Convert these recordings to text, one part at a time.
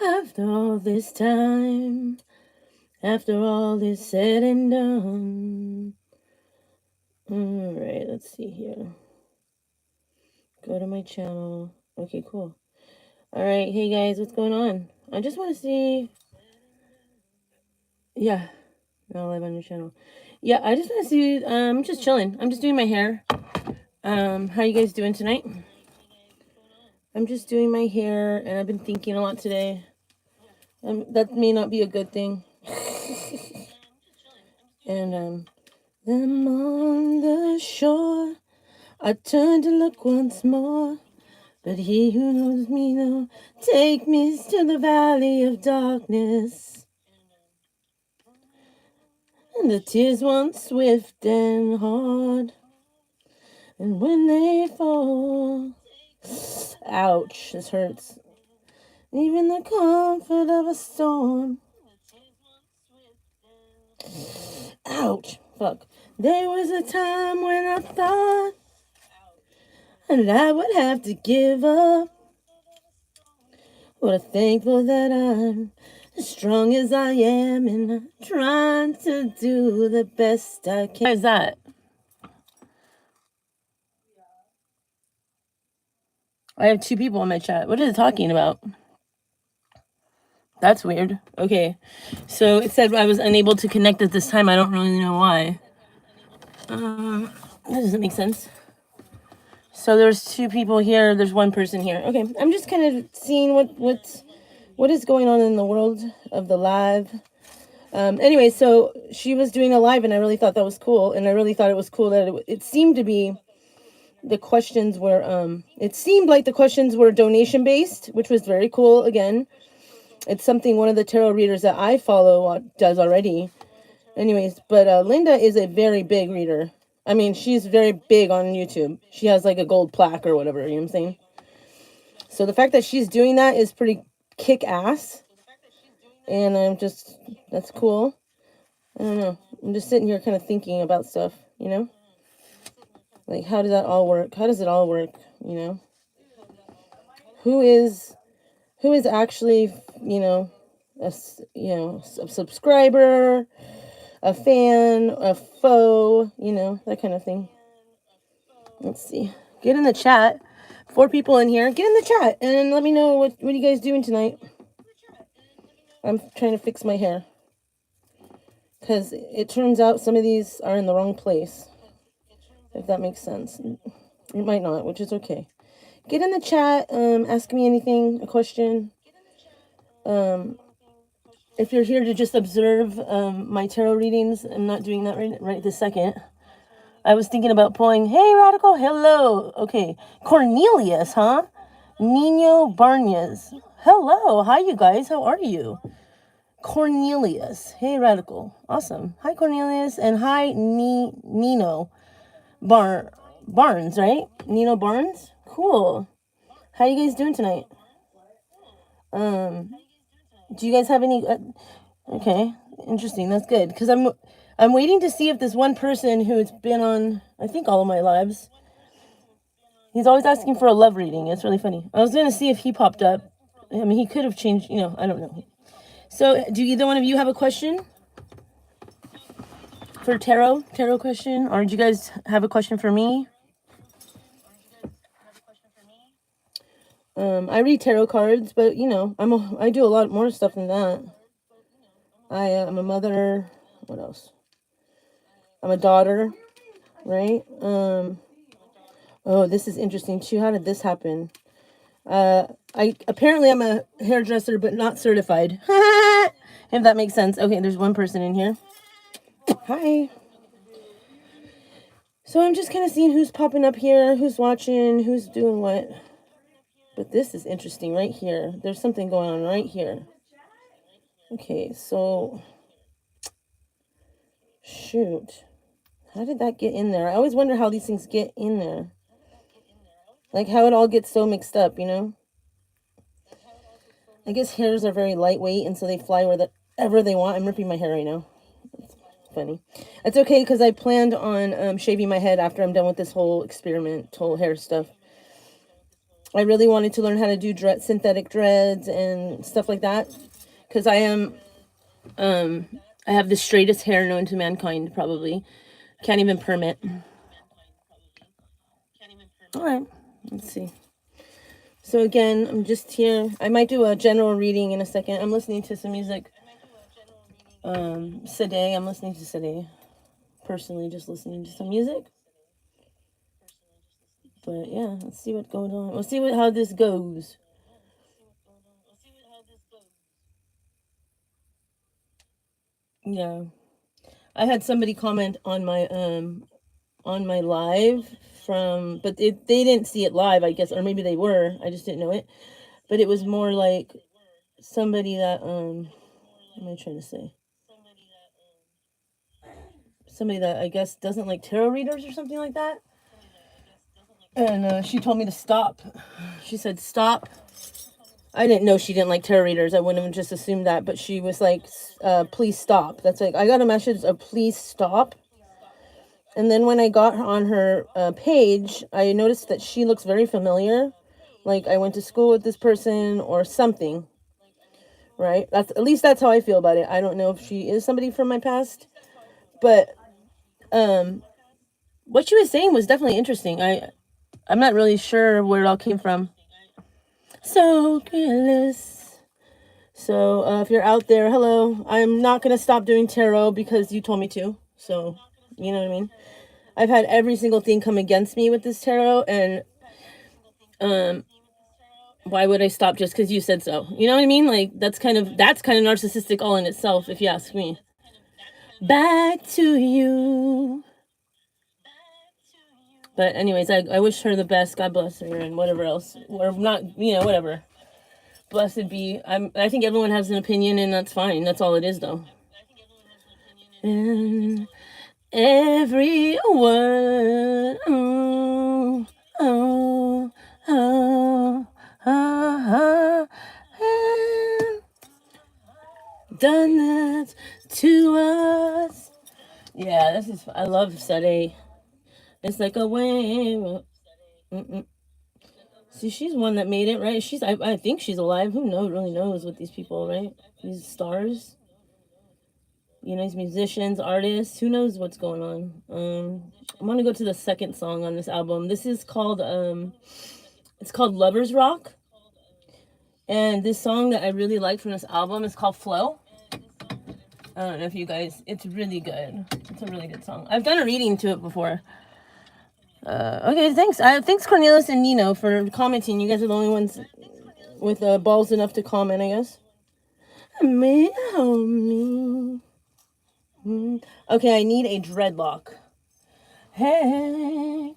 After all this time, after all is said and done. All right, let's see here. Go to my channel. Okay, cool. All right, hey guys, what's going on? I just want to see. Yeah, now live on your channel. Yeah, I just want to see. I'm just chilling. I'm just doing my hair. How you guys doing tonight? I'm just doing my hair, and I've been thinking a lot today. That may not be a good thing. And them on the shore, I turned to look once more, but he who knows me know, take me to the valley of darkness. And the tears run swift and hard, and when they fall, ouch, this hurts. Even the comfort of a storm. Ouch, fuck. There was a time when I thought and I would have to give up. But I'm thankful that I'm as strong as I am, and I'm trying to do the best I can. Why is that? I have 2 people in my chat. What is it talking about? That's weird. Okay. So it said I was unable to connect at this time. I don't really know why. That doesn't make sense. So there's 2 people here. There's 1 person here. Okay. I'm just kind of seeing what is going on in the world of the live. Anyway, so she was doing a live, and I really thought that was cool. And I really thought it was cool that it seemed to be the questions were, it seemed like the questions were donation based, which was very cool. Again, it's something one of the tarot readers that I follow does already. Anyways, but Linda is a very big reader. I mean, she's very big on YouTube. She has like a gold plaque or whatever, you know what I'm saying? So the fact that she's doing that is pretty kick ass. And that's cool. I don't know. I'm just sitting here kind of thinking about stuff, you know? Like, how does that all work? How does it all work, you know? Who is actually, a subscriber, a fan, a foe, that kind of thing. Let's see. Get in the chat. 4 people in here. Get in the chat and let me know what are you guys doing tonight. I'm trying to fix my hair, because it turns out some of these are in the wrong place, if that makes sense. It might not, which is okay. Get in the chat. Ask me anything, a question. If you're here to just observe my tarot readings, I'm not doing that right this second. I was thinking about pulling, hey, Radical, hello. Okay, Cornelius, huh? Nino Barnes. Hello, hi, you guys. How are you? Cornelius. Hey, Radical. Awesome. Hi, Cornelius. And hi, Nino Barnes, right? Nino Barnes? Cool. How you guys doing tonight? Do you guys have any... okay, interesting. That's good. Because I'm waiting to see if this one person who's been on, I think, all of my lives, he's always asking for a love reading. It's really funny. I was going to see if he popped up. I mean, he could have changed, I don't know. So, do either one of you have a question for tarot question? Or do you guys have a question for me? I read tarot cards, but, I do a lot more stuff than that. I'm a mother. What else? I'm a daughter, right? Oh, this is interesting too. How did this happen? Apparently I'm a hairdresser, but not certified. If that makes sense. Okay, there's 1 person in here. Hi. So I'm just kind of seeing who's popping up here, who's watching, who's doing what. But this is interesting right here. There's something going on right here. Okay, so shoot. How did that get in there? I always wonder how these things get in there. Like how it all gets so mixed up, I guess hairs are very lightweight, and so they fly where ever they want. I'm ripping my hair right now. It's funny. It's okay because I planned on shaving my head after I'm done with this whole experimental hair stuff. I really wanted to learn how to do synthetic dreads and stuff like that because um I have the straightest hair known to mankind. Probably can't even perm it. All right, let's see. So again, I'm just here. I might do a general reading in a second. I'm listening to some music. Sade. I'm listening to Sade. Personally, just listening to some music. But yeah, let's see what's going on. We'll see how this goes. Yeah, I had somebody comment on my live but they didn't see it live, I guess, or maybe they were. I just didn't know it. But it was more like somebody that what am I trying to say? Somebody that I guess doesn't like tarot readers or something like that. And she told me to stop. She said stop. I didn't know she didn't like tarot readers. I wouldn't have just assumed that. But she was like, please stop. That's like, I got a message of please stop. And then when I got on her page, I noticed that she looks very familiar. Like I went to school with this person or something. Right? At least that's how I feel about it. I don't know if she is somebody from my past. But what she was saying was definitely interesting. I'm not really sure where it all came from. So careless. So if you're out there, hello. I'm not going to stop doing tarot because you told me to. So, you know what I mean? I've had every single thing come against me with this tarot, and why would I stop just because you said so? You know what I mean? Like that's kind of narcissistic all in itself, if you ask me. Back to you. But anyways, I wish her the best. God bless her and whatever else, or not, whatever. Blessed be. I think everyone has an opinion, and that's fine. That's all it is, though. And every word, oh, oh, oh, oh, oh, done that to us. Yeah, I love Sade. It's like a wave. See, she's one that made it, right? I think she's alive. Who really knows with these people, right? These stars. These musicians, artists. Who knows what's going on? I'm gonna go to the second song on this album. This is called it's called Lovers Rock. And this song that I really like from this album is called Flow. I don't know if you guys, it's really good. It's a really good song. I've done a reading to it before. Okay, thanks. Thanks Cornelius and Nino for commenting. You guys are the only ones with balls enough to comment, I guess. Me. Okay, I need a dreadlock. Hey.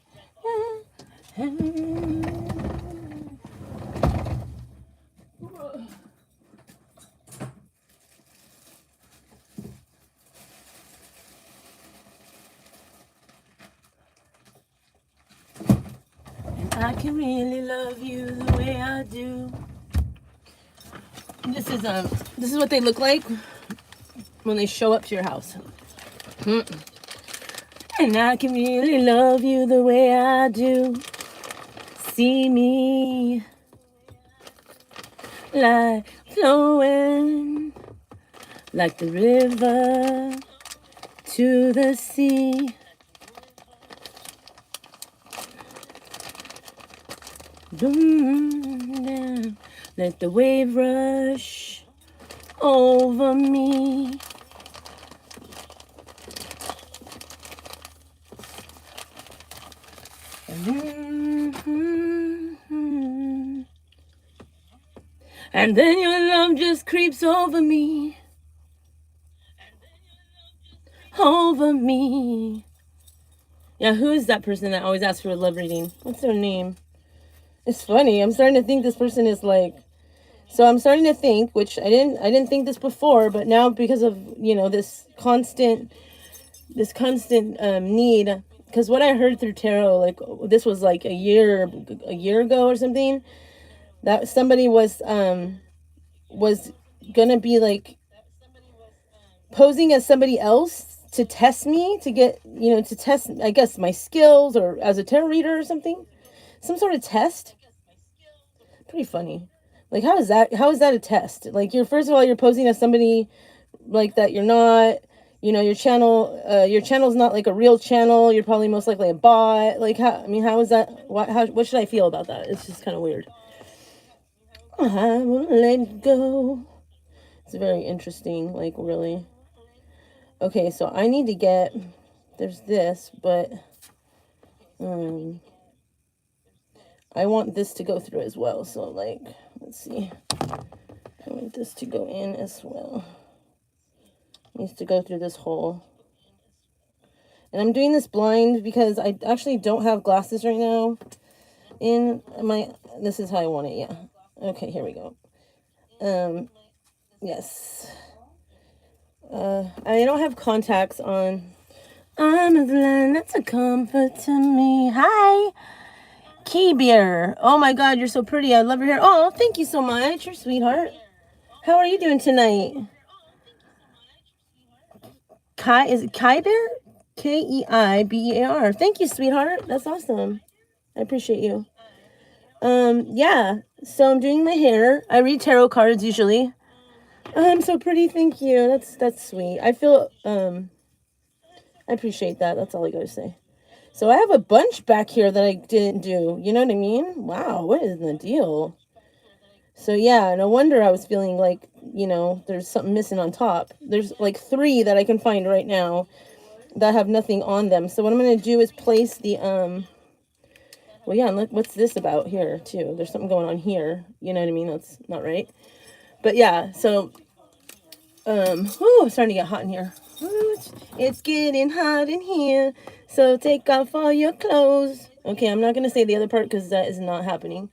I can really love you the way I do. This is what they look like when they show up to your house. And I can really love you the way I do. See me like flowing like the river to the sea. Let the wave rush over me. And then your love just creeps over me. Over me. Yeah, who is that person that always asks for a love reading? What's their name? It's funny. I'm starting to think this person is like. So I'm starting to think, which I didn't think this before, but now because of this constant need. Because what I heard through tarot, like this was like a year ago or something, that somebody was gonna be like posing as somebody else to test me, to get, to test, I guess, my skills, or as a tarot reader or something. Some sort of test. Pretty funny. Like, how is that a test? Like, first of all, you're posing as somebody like that you're not. Your channel's not like a real channel. You're probably most likely a bot. Like, how is that? What should I feel about that? It's just kind of weird. I won't let it go. It's very interesting, like, really. Okay, so I need to get, there's this, but I want this to go through as well. So, like, let's see. I want this to go in as well. It needs to go through this hole. And I'm doing this blind because I actually don't have glasses right now. This is how I want it, yeah. Okay, here we go. Yes. I don't have contacts on. I'm a land that's a comfort to me. Hi, Key Beer. Oh my God, you're so pretty. I love your hair. Oh, thank you so much. You're sweetheart. How are you doing tonight? Is it Kai Bear? Keibear. Thank you, sweetheart. That's awesome. I appreciate you. Yeah. So I'm doing my hair. I read tarot cards usually. I'm so pretty. Thank you. That's sweet. I feel I appreciate that. That's all I gotta say. So I have a bunch back here that I didn't do. You know what I mean? Wow, what is the deal? So yeah, no wonder I was feeling like, there's something missing on top. There's like 3 that I can find right now that have nothing on them. So what I'm gonna do is place the well, yeah, look, what's this about here too? There's something going on here. You know what I mean? That's not right. But yeah, so it's starting to get hot in here. It's getting hot in here. So take off all your clothes. Okay, I'm not gonna say the other part because that is not happening.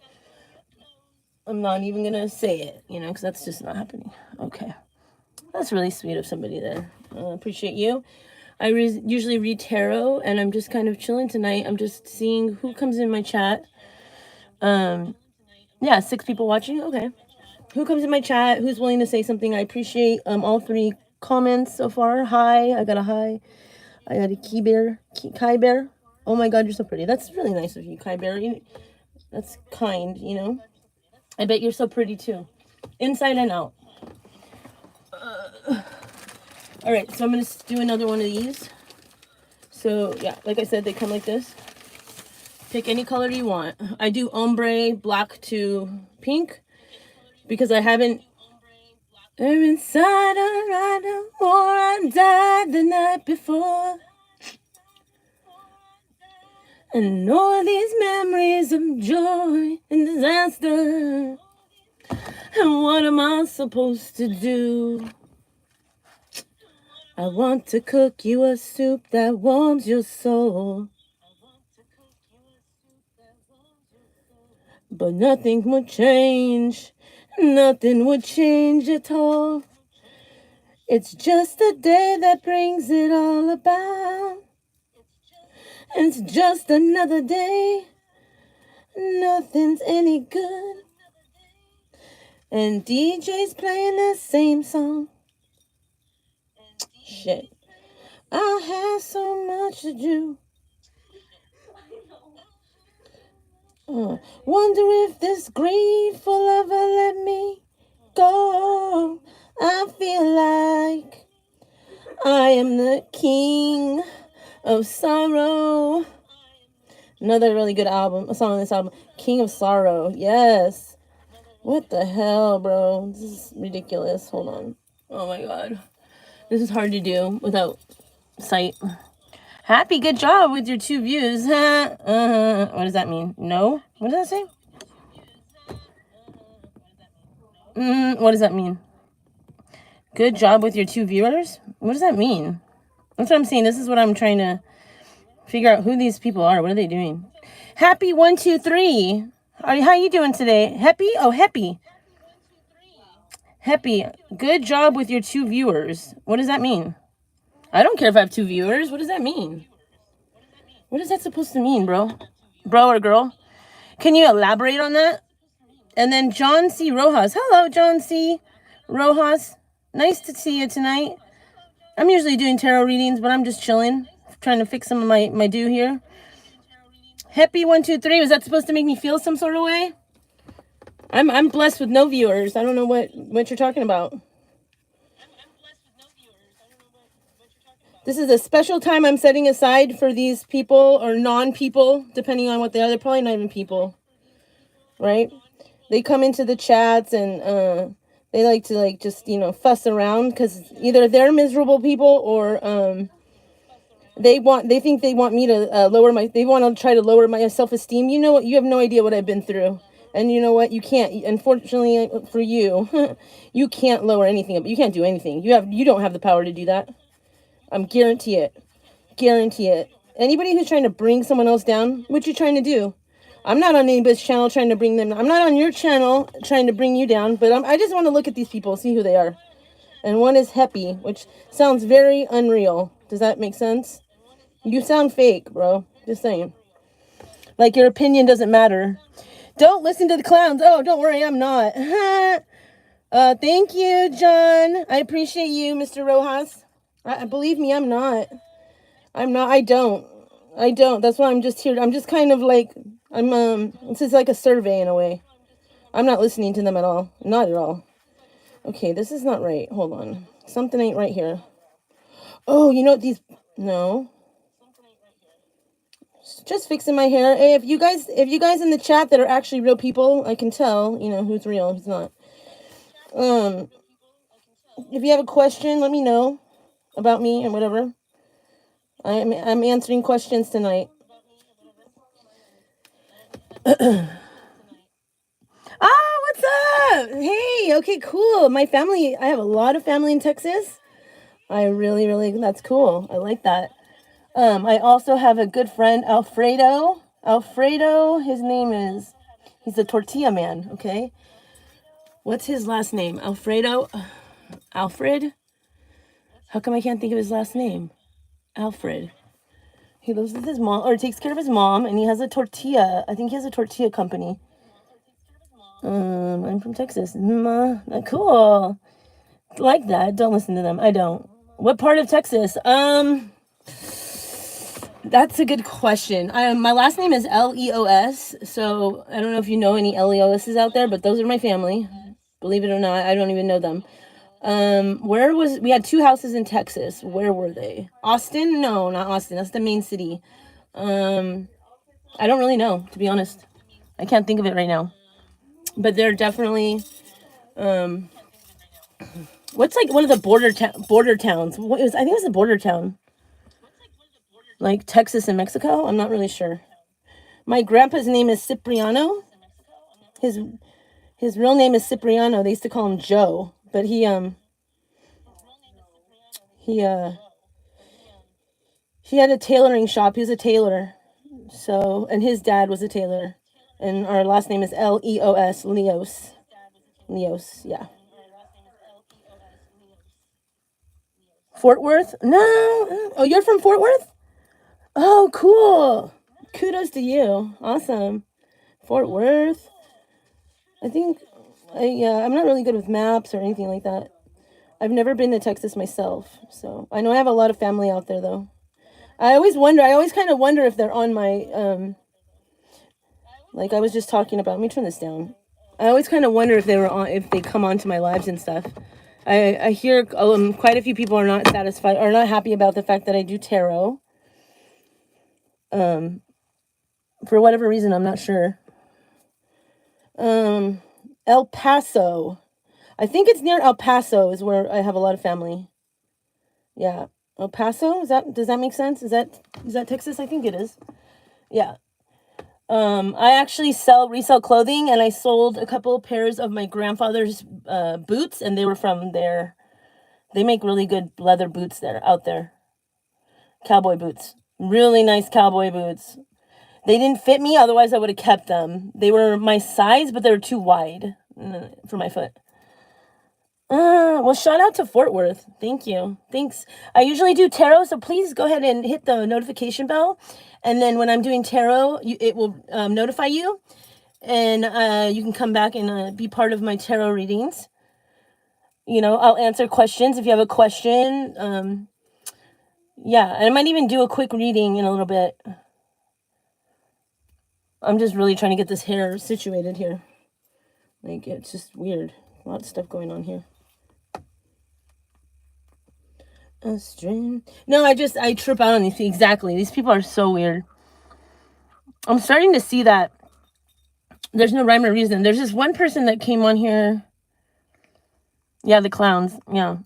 I'm not even gonna say it, because that's just not happening. Okay, that's really sweet of somebody there. Appreciate you. I usually read tarot, and I'm just kind of chilling tonight. I'm just seeing who comes in my chat. Yeah, 6 people watching. Okay, who comes in my chat? Who's willing to say something? I appreciate all 3 comments so far. Hi, I got a hi. I got a Kai Bear. Oh my God, you're so pretty. That's really nice of you, Kai Bear. That's kind, I bet you're so pretty too, inside and out. All right, so I'm gonna do another one of these. So yeah, like I said, they come like this. Pick any color you want. I do ombre, black to pink, because I haven't. I'm inside a rider, or I died the night before. And all these memories of joy and disaster. And what am I supposed to do? I want to cook you a soup that warms your soul. But nothing would change. Nothing would change at all. It's just a day that brings it all about. It's just another day. Nothing's any good. And DJ's playing the same song. Shit. I have so much to do. Wonder if this grief will ever let me go. I feel like I am the king of sorrow. Another really good album, a song on this album, King of Sorrow. Yes. What the hell, bro? This is ridiculous. Hold on. Oh my God. This is hard to do without sight. Happy, good job with your 2 views. What does that mean? No? What does that say? What does that mean? Good job with your 2 viewers? What does that mean? That's what I'm saying. This is what I'm trying to figure out, who these people are. What are they doing? Happy 123. How you doing today? Happy? Oh, happy. Happy. Good job with your 2 viewers. What does that mean? I don't care if I have 2 viewers. What does that mean? What is that supposed to mean, bro? Bro or girl? Can you elaborate on that? And then John C. Rojas. Hello, John C. Rojas. Nice to see you tonight. I'm usually doing tarot readings, but I'm just chilling, trying to fix some of my do here. Happy 123. Was that supposed to make me feel some sort of way? I'm blessed with no viewers. I don't know what you're talking about. This is a special time I'm setting aside for these people or non-people, depending on what they are. They're probably not even people, right? They come into the chats and they like to just fuss around because either they're miserable people or they think they want me to they want to try to lower my self-esteem. You know what? You have no idea what I've been through. And you know what? You can't, unfortunately for you, you can't lower anything. You can't do anything. You don't have the power to do that. I'm guarantee it. Guarantee it. Anybody who's trying to bring someone else down, what you trying to do? I'm not on anybody's channel trying to bring them. I'm not on your channel trying to bring you down, but I just want to look at these people, see who they are. And one is Happy, which sounds very unreal. Does that make sense? You sound fake, bro. Just saying. Like your opinion doesn't matter. Don't listen to the clowns. Oh, don't worry, I'm not. Thank you, John. I appreciate you, Mr. Rojas. Believe me, I'm not. I don't. That's why I'm just here. I'm just kind of like, this is like a survey in a way. I'm not listening to them at all. Not at all. Okay, this is not right. Hold on. Something ain't right here. Oh, you know what no. Just fixing my hair. Hey, if you guys in the chat that are actually real people, I can tell, who's real, who's not. If you have a question, let me know about me and whatever. I'm answering questions tonight. What's up? Hey, okay, cool. My family, I have a lot of family in Texas. I really, that's cool. I like that. I also have a good friend, Alfredo. Alfredo, he's a tortilla man, okay? What's his last name? Alfredo? Alfred? How come I can't think of his last name? Alfred. He lives with his mom, or takes care of his mom, and he has a tortilla. I think he has a tortilla company. I'm from Texas. Cool. Like that. Don't listen to them. I don't. What part of Texas? That's a good question. My last name is Leos, so I don't know if you know any Leos's out there, but those are my family. Believe it or not, I don't even know them. We had 2 houses in Texas. Where were they? Austin? No, not Austin. That's the main city. I don't really know, to be honest. I can't think of it right now. But they're definitely, what's like one of the border towns? I think it was a border town. Like Texas and Mexico? I'm not really sure. My grandpa's name is Cipriano. His real name is Cipriano. They used to call him Joe, but he had a tailoring shop. He was a tailor. So, and his dad was a tailor. And our last name is Leos, Leos. Leos, yeah. Fort Worth? No. Oh, you're from Fort Worth? Oh, cool. Kudos to you. Awesome. Fort Worth. I think, I'm not really good with maps or anything like that. I've never been to Texas myself, so I know I have a lot of family out there, though. I always kind of wonder if they're on my, like I was just talking about. Let me turn this down. I always kind of wonder if they come onto my lives and stuff. I hear quite a few people are not satisfied or not happy about the fact that I do tarot. For whatever reason, I'm not sure. El Paso. I think it's near El Paso is where I have a lot of family. Yeah. El Paso? Does that make sense? Is that Texas? I think it is. Yeah. I actually resell clothing, and I sold a couple pairs of my grandfather's boots, and they were from there. They make really good leather boots out there. Cowboy boots. Really nice cowboy boots. They didn't fit me, otherwise I would have kept them. They were my size, but they were too wide for my foot. Well, shout out to Fort Worth. Thank you. Thanks. I usually do tarot, so please go ahead and hit the notification bell. And then when I'm doing tarot, it will notify you. And you can come back and be part of my tarot readings. I'll answer questions if you have a question. Yeah, and I might even do a quick reading in a little bit. I'm just really trying to get this hair situated here. Like, it's just weird. A lot of stuff going on here. A string. No, I trip out on these people. Exactly. These people are so weird. I'm starting to see that there's no rhyme or reason. There's this one person that came on here. Yeah, the clowns. Yeah.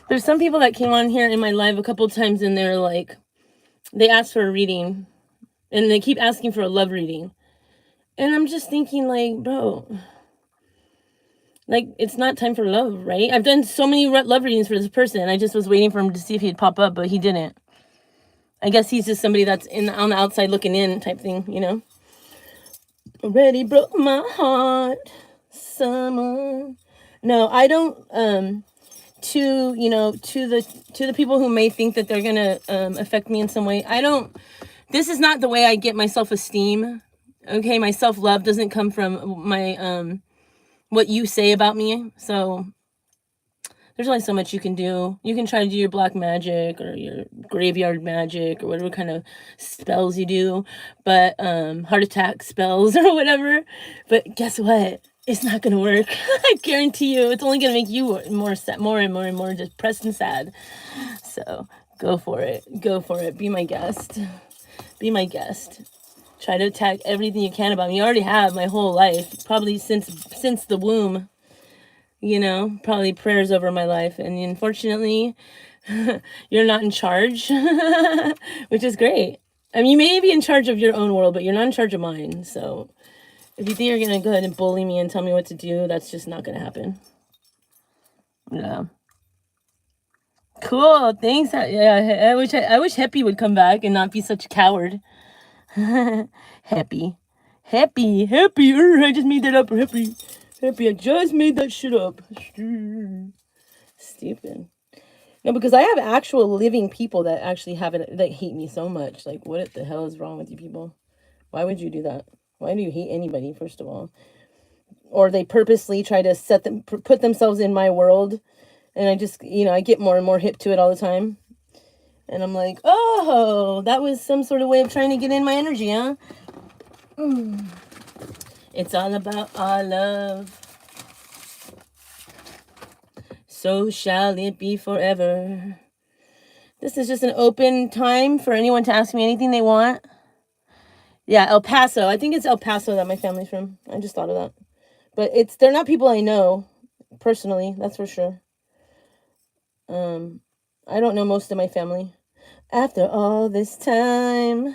There's some people that came on here in my live a couple times and they're like, they asked for a reading and they keep asking for a love reading. And I'm just thinking like, bro, like, it's not time for love, right? I've done so many love readings for this person. I just was waiting for him to see if he'd pop up, but he didn't. I guess he's just somebody that's on the outside looking in type thing, you know? Already broke my heart, someone. No, I don't, to the people who may think that they're gonna affect me in some way. This is not the way I get my self-esteem. Okay, my self-love doesn't come from my what you say about me. So there's only so much you can do. You can try to do your black magic or your graveyard magic or whatever kind of spells you do, but heart attack spells or whatever. But guess what? It's not gonna work. I guarantee you. It's only gonna make you more sad, more and more and more depressed and sad. So go for it. Go for it. Be my guest. Be my guest. Try to attack everything you can about me. You already have my whole life, probably since the womb. You know, probably prayers over my life, and unfortunately, you're not in charge, which is great. I mean, you may be in charge of your own world, but you're not in charge of mine. So if you think you're gonna go ahead and bully me and tell me what to do, that's just not gonna happen. Yeah. Cool. Thanks. Yeah. I wish Happy would come back and not be such a coward. Happy. I just made that up. Happy. I just made that shit up. Stupid. No, because I have actual living people that actually have it, that hate me so much. Like, what the hell is wrong with you people? Why would you do that? Why do you hate anybody, first of all? Or they purposely try to put themselves in my world. And I just, I get more and more hip to it all the time. And I'm like, oh, that was some sort of way of trying to get in my energy, huh? It's all about our love. So shall it be forever. This is just an open time for anyone to ask me anything they want. Yeah, El Paso. I think it's El Paso that my family's from. I just thought of that. But they're not people I know personally, that's for sure. I don't know most of my family. After all this time,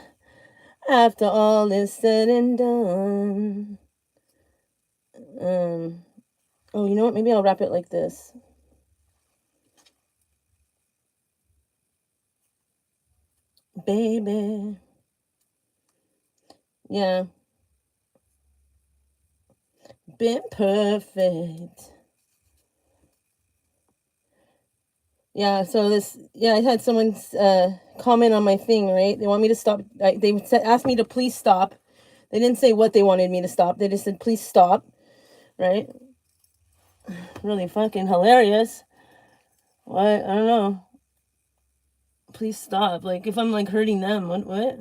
after all is said and done. Oh, you know what? Maybe I'll wrap it like this. Baby. Yeah. Been perfect. Yeah, so I had someone comment on my thing, right? They want me to stop. They asked me to please stop. They didn't say what they wanted me to stop. They just said, please stop, right? Really fucking hilarious. What? I don't know. Please stop. Like, if I'm, like, hurting them, what?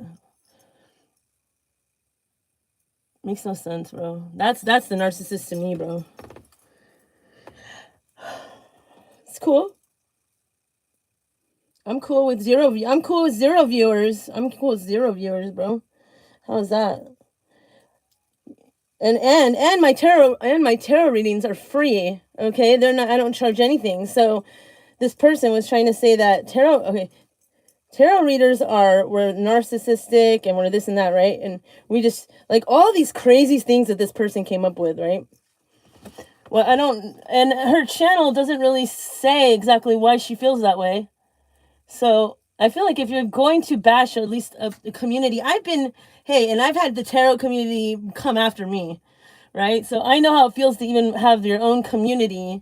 Makes no sense, bro. That's the narcissist to me, bro. It's cool. I'm cool with zero viewers. I'm cool with 0 viewers, bro. How's that? And my tarot readings are free. Okay, they're not. I don't charge anything. So this person was trying to say that tarot readers were narcissistic and we're this and that, right? And we just, like, all these crazy things that this person came up with, right? Well, and her channel doesn't really say exactly why she feels that way. So I feel like if you're going to bash at least a community, and I've had the tarot community come after me, right? So I know how it feels to even have your own community,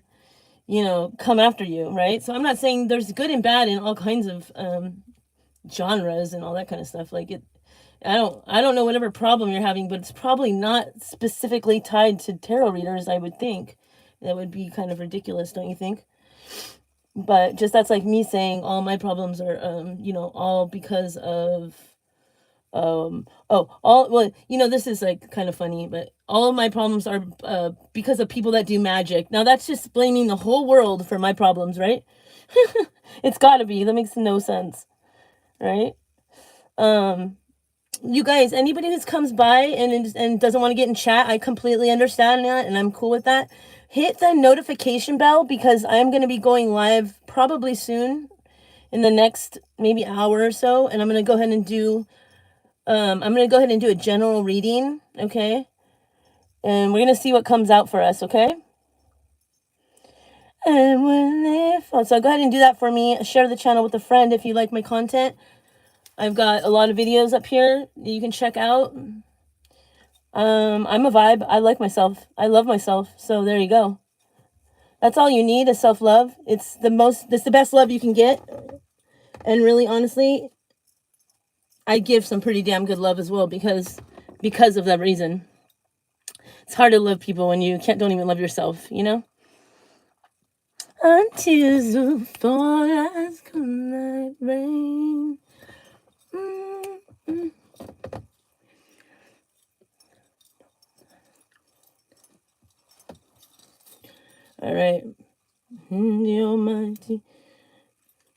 come after you, right? So I'm not saying there's good and bad in all kinds of genres and all that kind of stuff. Like, I don't know whatever problem you're having, but it's probably not specifically tied to tarot readers, I would think. That would be kind of ridiculous, don't you think? But just that's like me saying all my problems are, you know, all because of, well, you know, this is like kind of funny, but all of my problems are because of people that do magic. Now that's just blaming the whole world for my problems, right? It's got to be. That makes no sense, right? You guys, anybody who comes by and doesn't want to get in chat, I completely understand that, and I'm cool with that. Hit the notification bell, because I'm going to be going live probably soon, in the next maybe hour or so, and I'm going to go ahead and do a general reading, okay? And we're going to see what comes out for us, okay? And when they fall. So go ahead and do that for me. Share the channel with a friend if you like my content. I've got a lot of videos up here that you can check out. I'm a vibe. I like myself. I love myself. So there you go. That's all you need is self-love. It's the best love you can get. And really, honestly, I give some pretty damn good love as well, because of that reason. It's hard to love people when you don't even love yourself, you know? Until the fall has come like rain. All right. The Almighty.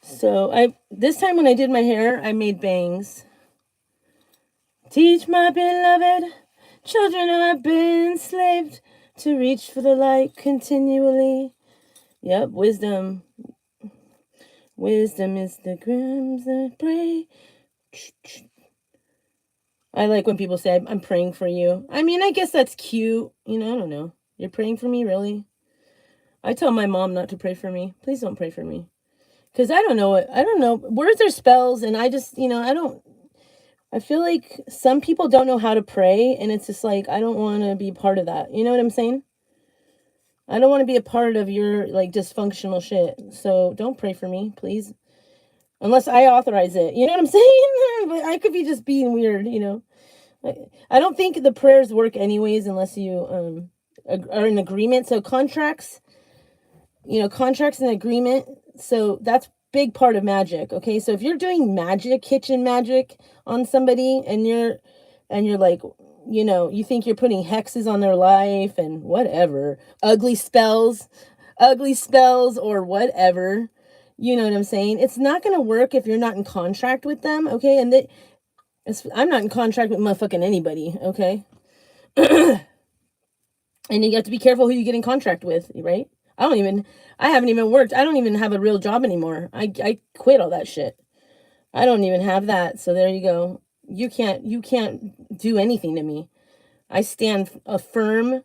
So this time when I did my hair, I made bangs. Teach my beloved children who have been enslaved to reach for the light continually. Yep, wisdom. Wisdom is the crimson pray. I like when people say, I'm praying for you. I mean, I guess that's cute. You know, I don't know. You're praying for me, really? I tell my mom not to pray for me. Please don't pray for me. Because I don't know. Words are spells, and I just, I feel like some people don't know how to pray, and it's just like, I don't want to be part of that. You know what I'm saying? I don't want to be a part of your, like, dysfunctional shit. So don't pray for me, please. Unless I authorize it. You know what I'm saying? But I could be just being weird, you know? I don't think the prayers work anyways unless you are in agreement. So contracts and agreement. So that's big part of magic. Okay. So if you're doing magic, kitchen magic on somebody, and you're like, you think you're putting hexes on their life and whatever, ugly spells or whatever, you know what I'm saying? It's not going to work if you're not in contract with them. Okay. And I'm not in contract with motherfucking anybody. Okay. And you have to be careful who you get in contract with, right? I haven't even worked. I don't even have a real job anymore. I quit all that shit. I don't even have that. So there you go. You can't do anything to me. I stand firm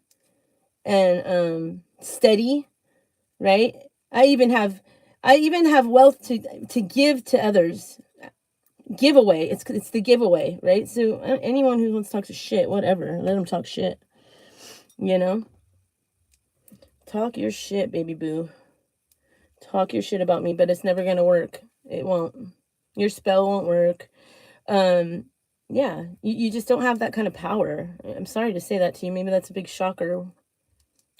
and steady, right? I even have wealth to give to others. Giveaway. It's the giveaway, right? So anyone who wants to talk shit, whatever, let them talk shit. You know? Talk your shit, baby boo. Talk your shit about me, but it's never gonna work. It won't. Your spell won't work. Yeah, you just don't have that kind of power. I'm sorry to say that to you. Maybe that's a big shocker,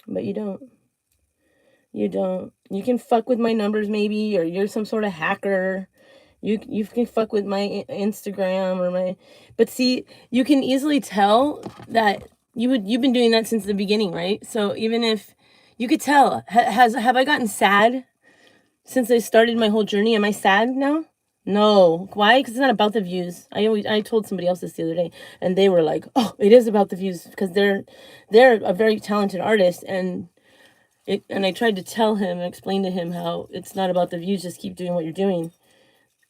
but you don't. You don't. You can fuck with my numbers maybe, or you're some sort of hacker. You can fuck with my Instagram or my, but see, you can easily tell that you've been doing that since the beginning, right? So even if you could tell, have I gotten sad since I started my whole journey? Am I sad now? No. Why? Because it's not about the views. I told somebody else this the other day, and they were like, "Oh, it is about the views," because they're a very talented artist, and I tried to tell him and explain to him how it's not about the views. Just keep doing what you're doing,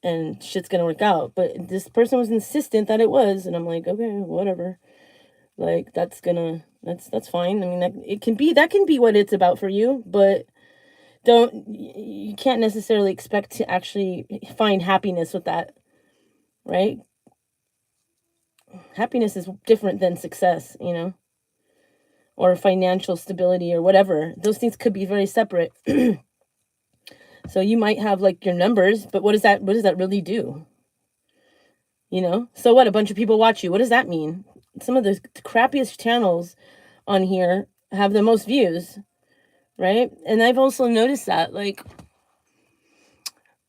and shit's gonna work out. But this person was insistent that it was, and I'm like, okay, whatever. Like that's fine. I mean, that can be what it's about for you, but you can't necessarily expect to actually find happiness with that, right? Happiness is different than success, or financial stability or whatever. Those things could be very separate. So you might have like your numbers, but what does that really do? So what? A bunch of people watch you. What does that mean? Some of the crappiest channels on here have the most views, right? And I've also noticed that, like,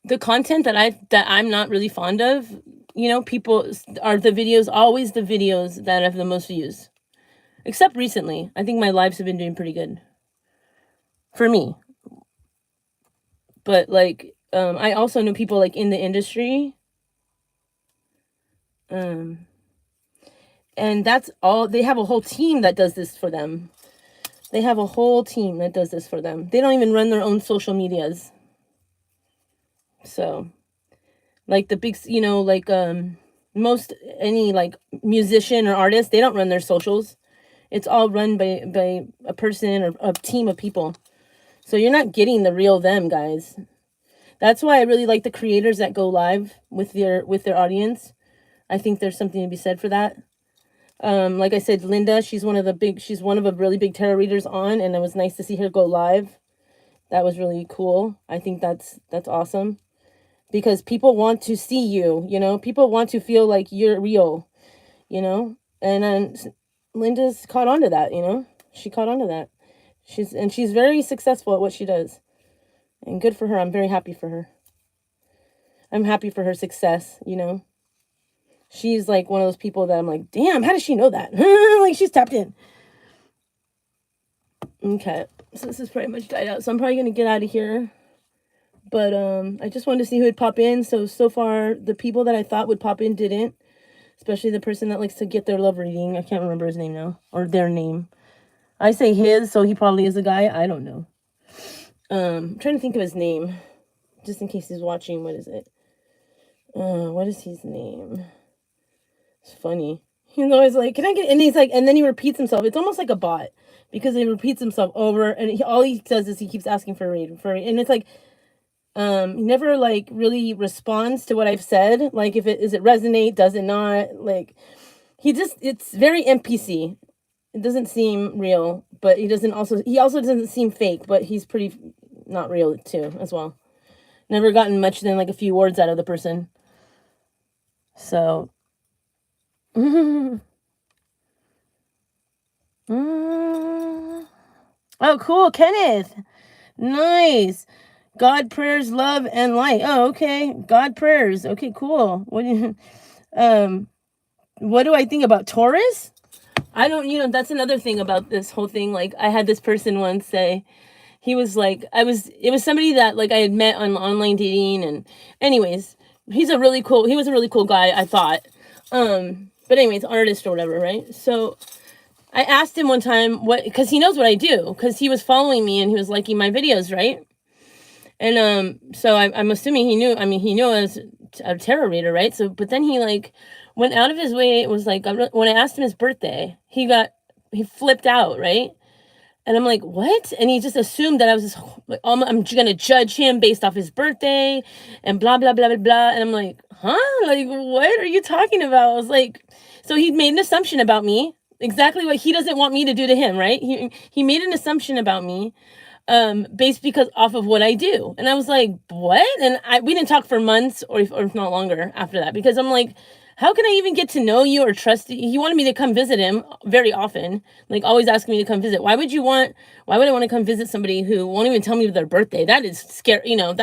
the content that I'm not really fond of, you know, people are the videos, always the videos that have the most views. Except recently. I think my lives have been doing pretty good. For me. But like, I also know people like in the industry. And that's all, they have a whole team that does this for them. They have a whole team that does this for them. They don't even run their own social medias. So, like the big, you know, like, most any like musician or artist, they don't run their socials. It's all run by a person or a team of people. So you're not getting the real them, guys. That's why I really like the creators that go live with their audience. I think there's something to be said for that. Like I said, Linda, she's one of a really big tarot readers on, and it was nice to see her go live. That was really cool. I think that's awesome. Because people want to see you, you know, people want to feel like you're real, you know, and Linda's caught on to that, you know, she caught on to that. She's very successful at what she does, and good for her. I'm very happy for her. I'm happy for her success, you know. She's like one of those people that I'm like, damn, how does she know that? Like, she's tapped in. Okay, so this is pretty much died out, so I'm probably gonna get out of here. But I just wanted to see who would pop in. So far, the people that I thought would pop in didn't. Especially the person that likes to get their love reading. I can't remember his name now. Or their name. I say his, so he probably is a guy. I don't know. I'm trying to think of his name. Just in case he's watching. What is it? What is his name? It's funny. He's always like, can I get... And he's like... And then he repeats himself. It's almost like a bot. Because he repeats himself over. And all he does is he keeps asking for a read. And it's like... he never like really responds to what I've said. Like, if it resonate, does it not? Like, it's very NPC. It doesn't seem real, but he also doesn't seem fake, but he's pretty not real too as well. Never gotten much than like a few words out of the person. So oh, cool, Kenneth. Nice. God, prayers, love, and light. Oh, okay. God, prayers. Okay, cool. What do I think about Taurus? I don't, you know, that's another thing about this whole thing. Like, I had this person once say, he was like, it was somebody that like I had met on online dating, and anyways, he was a really cool guy, I thought. But anyways, artist or whatever, right? So I asked him one time because he knows what I do, because he was following me and he was liking my videos, right? And so I'm assuming he knew. I mean, he knew I was a tarot reader, right? So, but then he like went out of his way. It was like when I asked him his birthday, he flipped out, right? And I'm like, what? And he just assumed that I was just like, I'm gonna judge him based off his birthday, and blah blah blah blah blah. And I'm like, huh? Like, what are you talking about? I was like, so he made an assumption about me, exactly what he doesn't want me to do to him, right? He made an assumption about me. Based because off of what I do. And I was like, what? And we didn't talk for months or if not longer after that, because I'm like, how can I even get to know you or trust you? He wanted me to come visit him very often, like always asking me to come visit. Why would I want to come visit somebody who won't even tell me their birthday? That is scary, you know.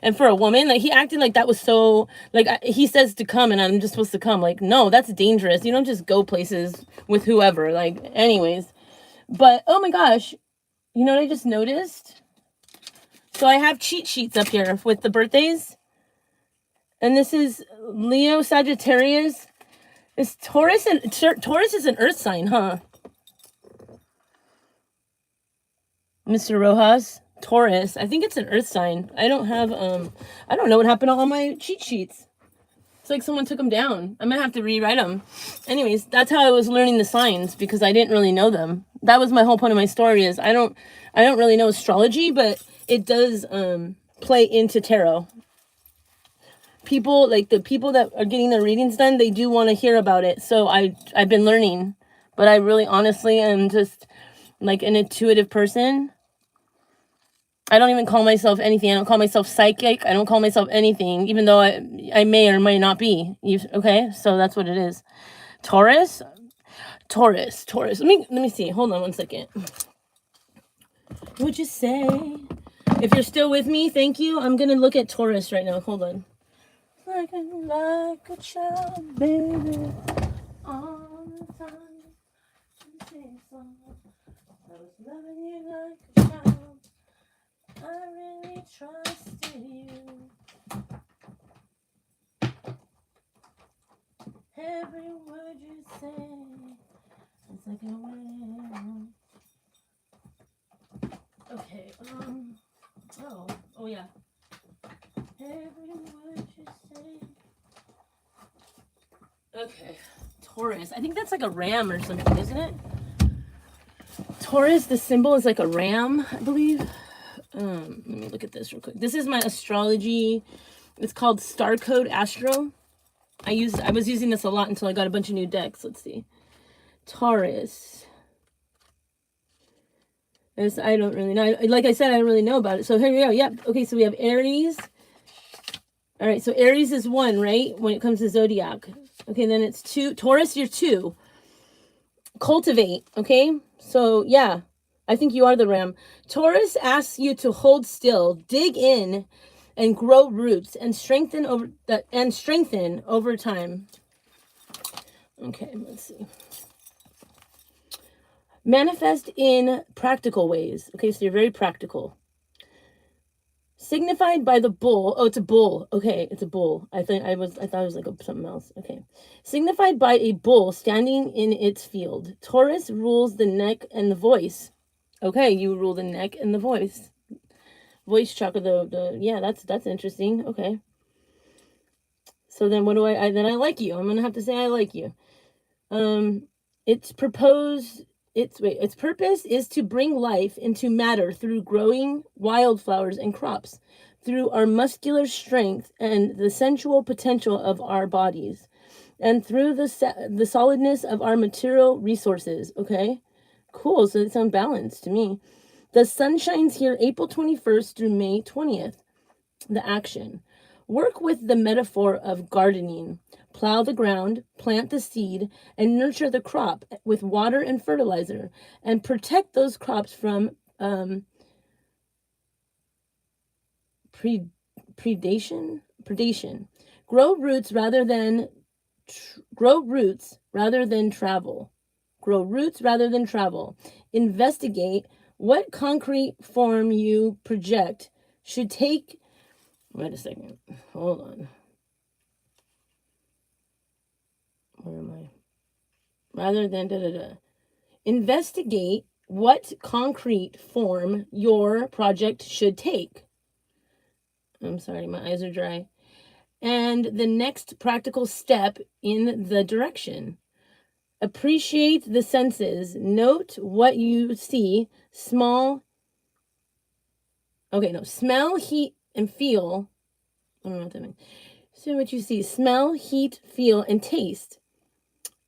And for a woman, like, he acted like that was so, like, he says to come and I'm just supposed to come. Like, no, that's dangerous. You don't just go places with whoever. Like, anyways. But oh my gosh, you know what I just noticed? So I have cheat sheets up here with the birthdays. And this is Leo, Sagittarius. Is Taurus, and Taurus is an earth sign, huh? Mr. Rojas, Taurus. I think it's an earth sign. I don't know what happened to all my cheat sheets. It's like someone took them down. I'm going to have to rewrite them. Anyways, that's how I was learning the signs, because I didn't really know them. That was my whole point of my story, is I don't really know astrology, but it does play into tarot. People, like the people that are getting their readings done, they do want to hear about it. So I've been learning, but I really honestly am just like an intuitive person. I don't even call myself anything. I don't call myself psychic. I don't call myself anything, even though I may or may not be. Okay, so that's what it is. Taurus. Let me see. Hold on one second. What'd you say? If you're still with me, thank you. I'm going to look at Taurus right now. Hold on. Like a child, baby, all the time. I was loving you like a child. I really trusted you. Every word you say, it's like a whale. Okay, oh yeah. Every word you say. Okay, Taurus. I think that's like a ram or something, isn't it? Taurus, the symbol is like a ram, I believe. Let me look at this real quick. This is my astrology. It's called Star Code Astro. I was using this a lot until I got a bunch of new decks. Let's see. Taurus. I don't really know. Like I said, I don't really know about it. So here we go. Yep. Okay, so we have Aries. All right, so Aries is 1, right? When it comes to zodiac. Okay, then it's 2. Taurus, you're 2. Cultivate, okay? So, yeah, I think you are the ram. Taurus asks you to hold still, dig in, and grow roots and strengthen over time. Okay, let's see. Manifest in practical ways. Okay, so you're very practical. Signified by the bull. Oh, it's a bull. Okay, it's a bull. I thought it was like something else. Okay. Signified by a bull standing in its field. Taurus rules the neck and the voice. Okay, you rule the neck and the voice. Voice chakra, yeah, that's interesting. Okay. So then what do I like you. I'm going to have to say I like you. Its purpose is to bring life into matter through growing wildflowers and crops, through our muscular strength and the sensual potential of our bodies, and through the solidness of our material resources. Okay, cool. So it sounds balanced to me. The sun shines here April 21st through May 20th. The action. Work with the metaphor of gardening. Plow the ground, plant the seed, and nurture the crop with water and fertilizer, and protect those crops from predation. Grow roots rather than travel. Investigate what concrete form you project should take. Wait a second. Hold on. Where am I? Rather than Investigate what concrete form your project should take. I'm sorry, my eyes are dry. And the next practical step in the direction. Appreciate the senses. Note what you see. Smell, heat, and feel. I don't know what that means. So what you see. Smell, heat, feel, and taste.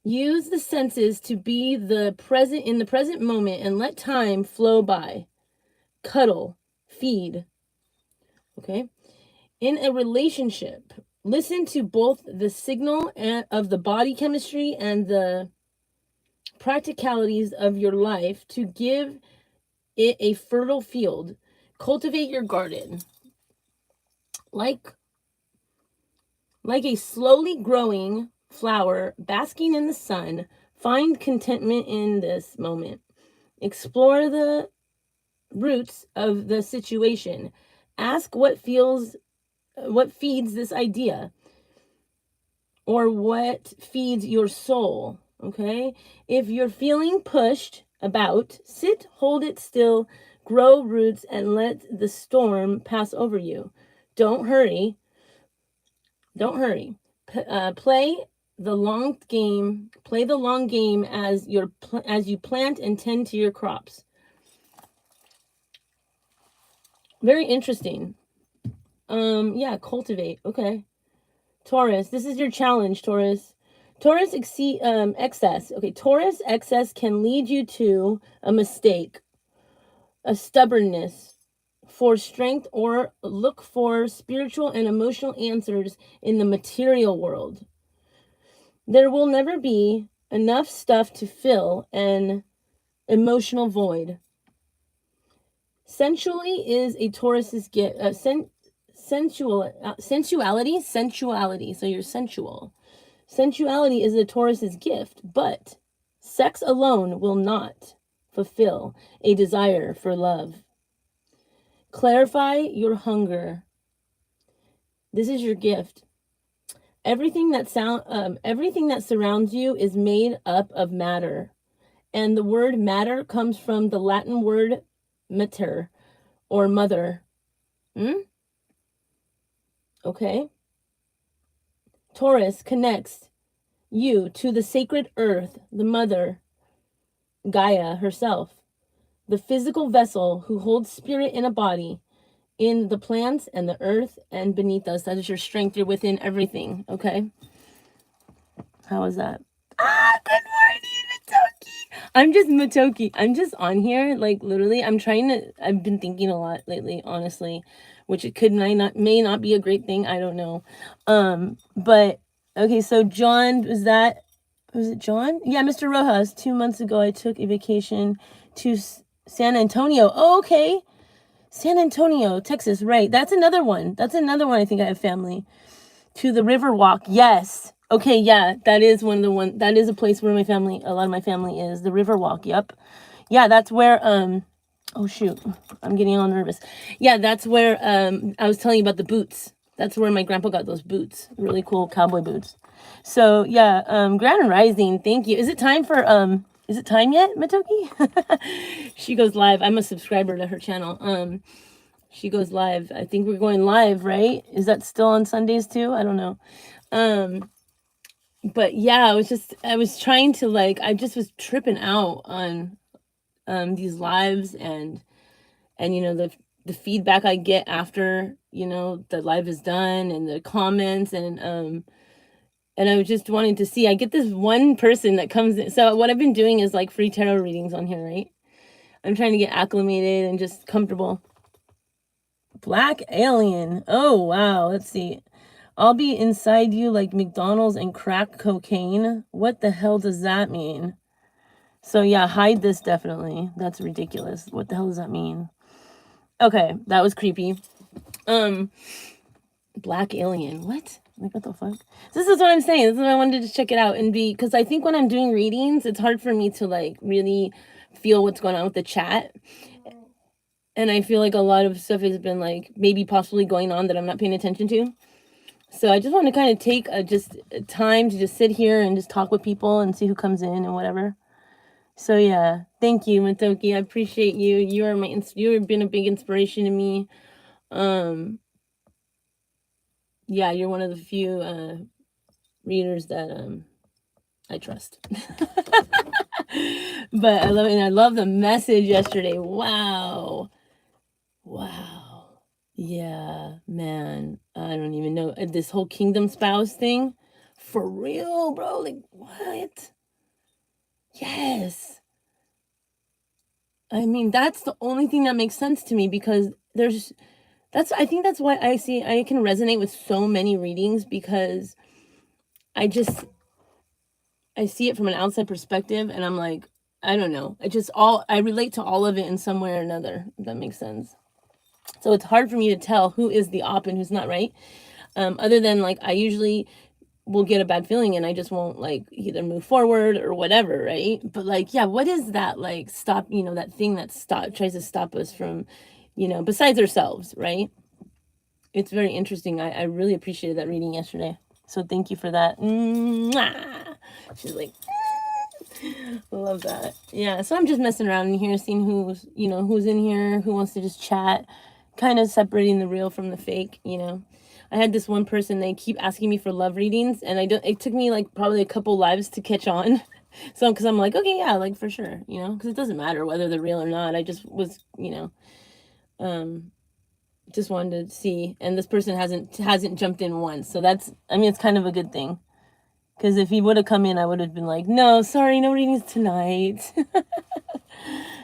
Use the senses to be in the present moment and let time flow by. Cuddle, feed. Okay. In a relationship, listen to both the signal of the body chemistry and the practicalities of your life to give it a fertile field. Cultivate your garden. Like a slowly growing flower basking in the sun, find contentment in this moment. Explore the roots of the situation. Ask what feeds this idea, or what feeds your soul. Okay? If you're feeling pushed about, sit, hold it still, grow roots, and let the storm pass over you. Don't hurry. Play the long game as you plant and tend to your crops. Very interesting. Yeah, cultivate. Okay. Taurus, this is your challenge, Taurus. Taurus excess. Okay, Taurus excess can lead you to a mistake, a stubbornness for strength, or look for spiritual and emotional answers in the material world. There will never be enough stuff to fill an emotional void. Sensually is a Taurus's gift. Sensuality. So you're sensual. Sensuality is a Taurus's gift, but sex alone will not fulfill a desire for love. Clarify your hunger. This is your gift. Everything that surrounds you is made up of matter. And the word matter comes from the Latin word mater, or mother. Okay. Taurus connects you to the sacred earth, the mother, Gaia herself, the physical vessel who holds spirit in a body, in the plants and the earth and beneath us. That is your strength. You're within everything. Okay. How is that? Good morning, Matoki. I'm just on here, like, literally. I've been thinking a lot lately, honestly, which it may not be a great thing. I don't know. But okay, so John, was it John? Yeah, Mr. Rojas. 2 months ago, I took a vacation to San Antonio. Oh, okay. San Antonio, Texas, right. That's another one. I think I have family. To the Riverwalk, yes. Okay, yeah, that is that is a place where a lot of my family is. The Riverwalk, yep. Yeah, that's where, oh shoot, I'm getting all nervous. Yeah, that's where, I was telling you about the boots. That's where my grandpa got those boots. Really cool cowboy boots. So, yeah, Grand Rising, thank you. Is it time yet, Matoki? She goes live. I'm a subscriber to her channel. She goes live. I think we're going live, right? Is that still on Sundays too? I don't know. But yeah, I was trying to, like, I just was tripping out on these lives and the feedback I get after, the live is done, and the comments, and I was just wanting to see. I get this one person that comes in. So what I've been doing is like free tarot readings on here, right? I'm trying to get acclimated and just comfortable. Black alien. Oh, wow. Let's see. I'll be inside you like McDonald's and crack cocaine. What the hell does that mean? So yeah, hide this definitely. That's ridiculous. What the hell does that mean? Okay, that was creepy. Black alien. What? Like, what the fuck? This is what I'm saying. This is why I wanted to check it out, and because I think when I'm doing readings, it's hard for me to, like, really feel what's going on with the chat. And I feel like a lot of stuff has been, like, maybe possibly going on that I'm not paying attention to. So I just want to kind of take just time to just sit here and just talk with people and see who comes in and whatever. So yeah, thank you, Matoki. I appreciate you. You have been a big inspiration to me. Yeah, you're one of the few readers that I trust. But I love it, and I love the message yesterday. Wow. Yeah, man. I don't even know. This whole kingdom spouse thing. For real, bro. Like, what? Yes. I mean, that's the only thing that makes sense to me, because I think that's why I can resonate with so many readings, because I see it from an outside perspective, and I'm like, I don't know. I relate to all of it in some way or another, if that makes sense. So it's hard for me to tell who is the op and who's not, right? Other than, like, I usually will get a bad feeling and I just won't, like, either move forward or whatever, right? But, like, yeah, what is that, like, stop, that thing that tries to stop us from, besides ourselves, right? It's very interesting. I really appreciated that reading yesterday. So thank you for that. Mwah! She's like, love that. Yeah, so I'm just messing around in here, seeing who's in here, who wants to just chat, kind of separating the real from the fake, I had this one person, they keep asking me for love readings, and it took me, like, probably a couple lives to catch on. So, because I'm like, okay, yeah, like, for sure, because it doesn't matter whether they're real or not. I just was, just wanted to see, and this person hasn't jumped in once. So it's kind of a good thing. Because if he would have come in, I would have been like, no, sorry, no readings tonight.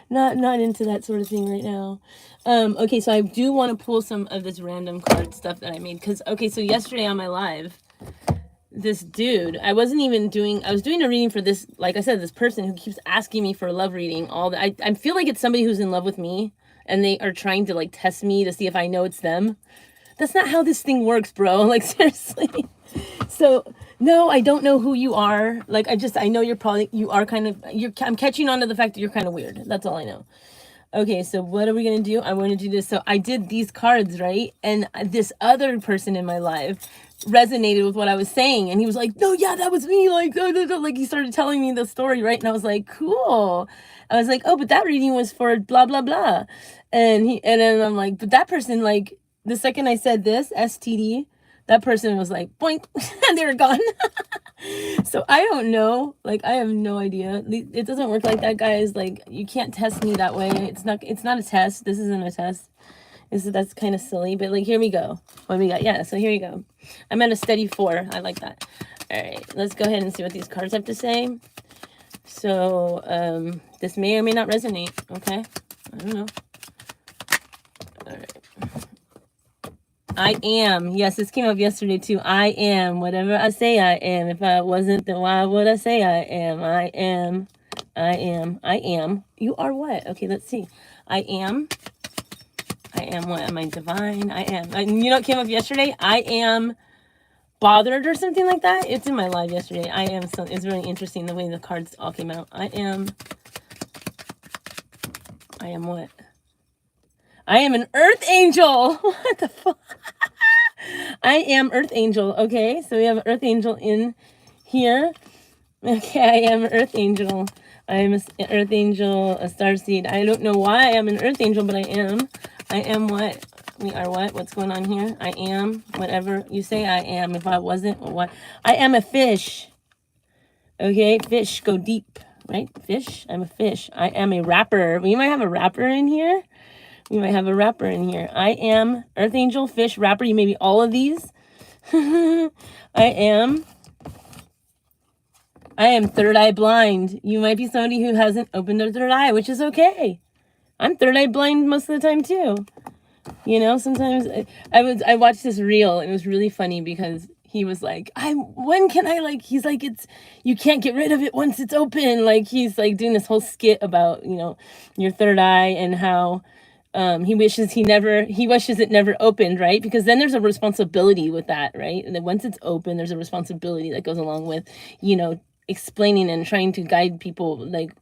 Not into that sort of thing right now. Okay, so I do want to pull some of this random card stuff that I made. Because, okay, so yesterday on my live, this dude, I was doing a reading for this, like I said, this person who keeps asking me for a love reading. I feel like it's somebody who's in love with me. and they are trying to like test me to see if I know it's them. That's not how this thing works, bro. Like, seriously. So no, I don't know who you are. Like, I know you are kind of, I'm catching on to the fact that you're kind of weird. That's all I know. Okay, so what are we going to do? I want to do this. So I did these cards, right? And this other person in my life resonated with what I was saying. And he was like, no, yeah, that was me. Like, like he started telling me the story, right? And I was like, cool. I was like, oh, but that reading was for blah, blah, blah. And then I'm like, but that person, like, the second I said this, STD, that person was like, boink, and they were gone. So I don't know. Like, I have no idea. It doesn't work like that, guys. Like, you can't test me that way. It's not a test. This isn't a test. That's kind of silly. But, like, here we go. What we got? Yeah, so here we go. I'm at a steady 4. I like that. All right, let's go ahead and see what these cards have to say. So, this may or may not resonate, okay? I don't know. All right. I am. Yes, this came up yesterday too. I am. Whatever I say I am. If I wasn't, then why would I say I am? I am. I am. I am. You are what? Okay, let's see. I am. I am what? Am I divine? I am. You know what came up yesterday? I am bothered or something like that. It's in my live yesterday. I am. So it's really interesting the way the cards all came out. I am. I am what? I am an earth angel. What the fuck? I am earth angel. Okay, so we have an earth angel in here. Okay, I am an earth angel. I am an earth angel, a starseed. I don't know why I am an earth angel, but I am. I am what? We are what? What's going on here? I am whatever you say I am. If I wasn't, or what? I am a fish. Okay, fish go deep, right? Fish. I'm a fish. I am a rapper. We might have a rapper in here. We might have a rapper in here. I am earth angel, fish, rapper. You may be all of these. I am third eye blind. You might be somebody who hasn't opened their third eye, which is okay. I'm third eye blind most of the time too. You know, sometimes I watched this reel. It was really funny because he was like, when can I, like, he's like, you can't get rid of it once it's open. Like, he's like doing this whole skit about, you know, your third eye and how he wishes it never opened, right? Because then there's a responsibility with that, right? And then once it's open, there's a responsibility that goes along with, you know, explaining and trying to guide people, like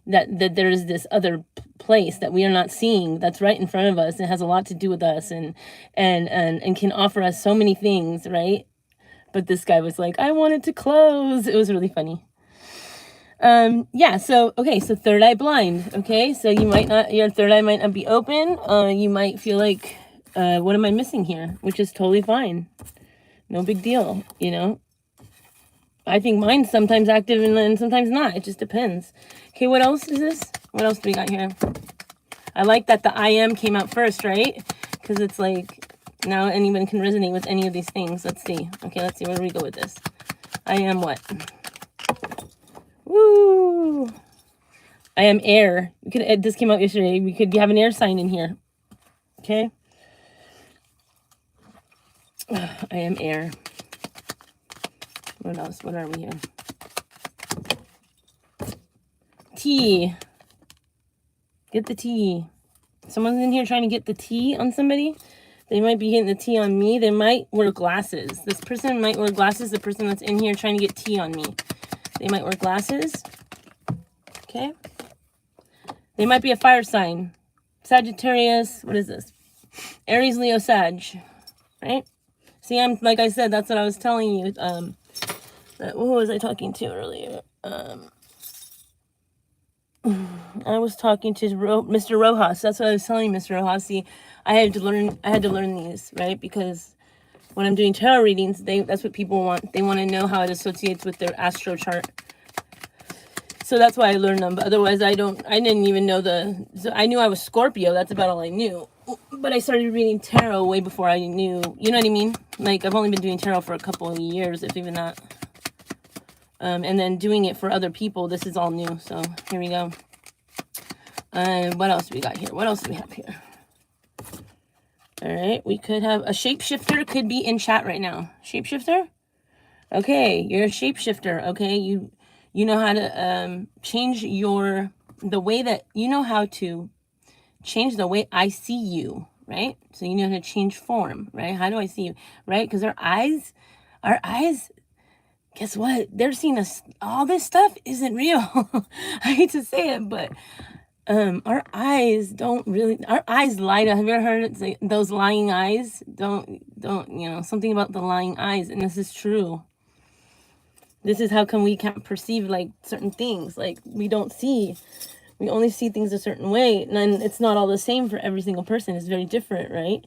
that there's this other place that we are not seeing that's right in front of us and has a lot to do with us and can offer us so many things, right? But this guy was like, I want it to close. It was really funny. Yeah, so, okay, so third eye blind, okay, so your third eye might not be open, you might feel like, what am I missing here, which is totally fine, no big deal, you know, I think mine's sometimes active and sometimes not, it just depends. Okay, what else is this, what else do we got here? I like that the I am came out first, right, because it's like, now anyone can resonate with any of these things. Let's see, okay, let's see, where do we go with this? I am what? Woo! I am air. This came out yesterday. We could have an air sign in here. Okay? I am air. What else? What are we here? Tea. Get the tea. Someone's in here trying to get the tea on somebody. They might be getting the tea on me. They might wear glasses. This person might wear glasses. The person that's in here trying to get tea on me. They might wear glasses. Okay. They might be a fire sign. Sagittarius. What is this? Aries, Leo, Sag. Right? See, like I said, that's what I was telling you. Who was I talking to earlier? I was talking to Mr. Rojas. That's what I was telling Mr. Rojas. See, I had to learn these, right? Because when I'm doing tarot readings, that's what people want. They want to know how it associates with their astro chart. So that's why I learned them. But otherwise, I didn't even know so I knew I was Scorpio. That's about all I knew. But I started reading tarot way before I knew, you know what I mean? Like, I've only been doing tarot for a couple of years, if even that. And then doing it for other people, this is all new. So here we go. What else do we got here? What else do we have here? All right, we could have a shapeshifter could be in chat right now. Shapeshifter? Okay, you're a shapeshifter. Okay, you know how to change the way that you know how to change the way I see you, right? So you know how to change form, right? How do I see you, right? Because our eyes, guess what? They're seeing us. All this stuff isn't real. I hate to say it, but our eyes don't really. Our eyes lie to. Have you ever heard it say those lying eyes? Don't you know something about the lying eyes? And this is true. This is how come we can't perceive like certain things. Like we only see things a certain way, and then it's not all the same for every single person. It's very different, right?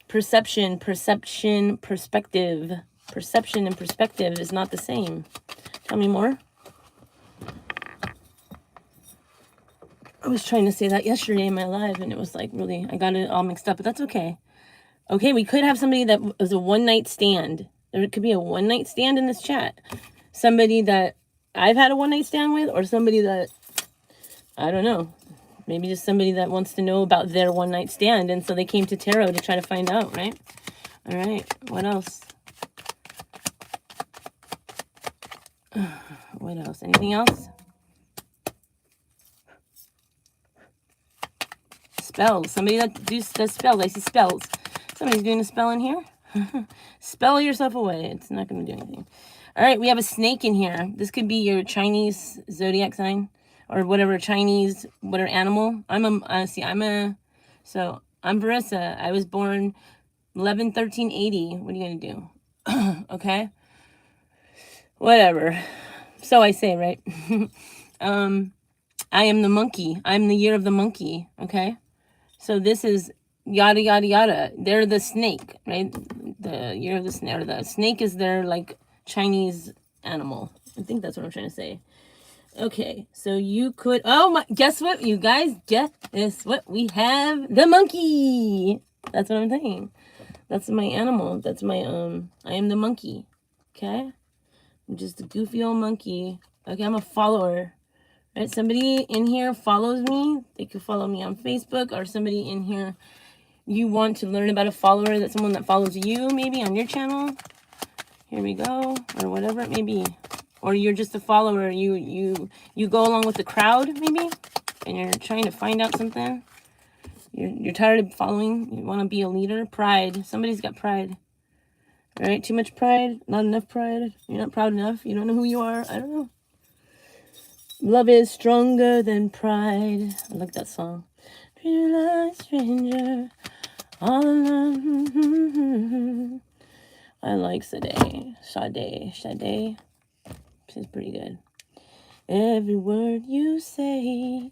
Perception, perspective. Perception and perspective is not the same. Tell me more. I was trying to say that yesterday in my live, and it was like really, I got it all mixed up, but that's okay. Okay, we could have somebody that was a one-night stand. There could be a one-night stand in this chat. Somebody that I've had a one-night stand with, or somebody that, I don't know, maybe just somebody that wants to know about their one-night stand, and so they came to tarot to try to find out, right? All right, what else? What else? Anything else? Spells. Somebody that does spells. I see spells. Somebody's doing a spell in here. Spell yourself away. It's not going to do anything. All right, we have a snake in here. This could be your Chinese zodiac sign or whatever Chinese, whatever animal. So I'm Verissa. I was born 11/13/80. What are you going to do? Okay. Whatever. So I say, right? I am the monkey. I'm the year of the monkey. Okay. So this is yada, yada, yada. They're the snake, right? The year of the snake, or the snake is their like Chinese animal. I think that's what I'm trying to say. Okay, so you could, oh my, guess what, you guys? Guess what? We have the monkey. That's what I'm saying. That's my animal. That's my, I am the monkey. Okay? I'm just a goofy old monkey. Okay, I'm a follower. Right, somebody in here follows me. They could follow me on Facebook, or somebody in here, you want to learn about a follower, that's someone that follows you maybe on your channel. Here we go, or whatever it may be. Or you're just a follower, you go along with the crowd maybe, and you're trying to find out something. You're tired of following, you want to be a leader. Pride, somebody's got pride. All right, too much pride, not enough pride. You're not proud enough, you don't know who you are. I don't know. Love is stronger than pride. I like that song. Feel like stranger, all alone. I like Sade. She's pretty good. Every word you say,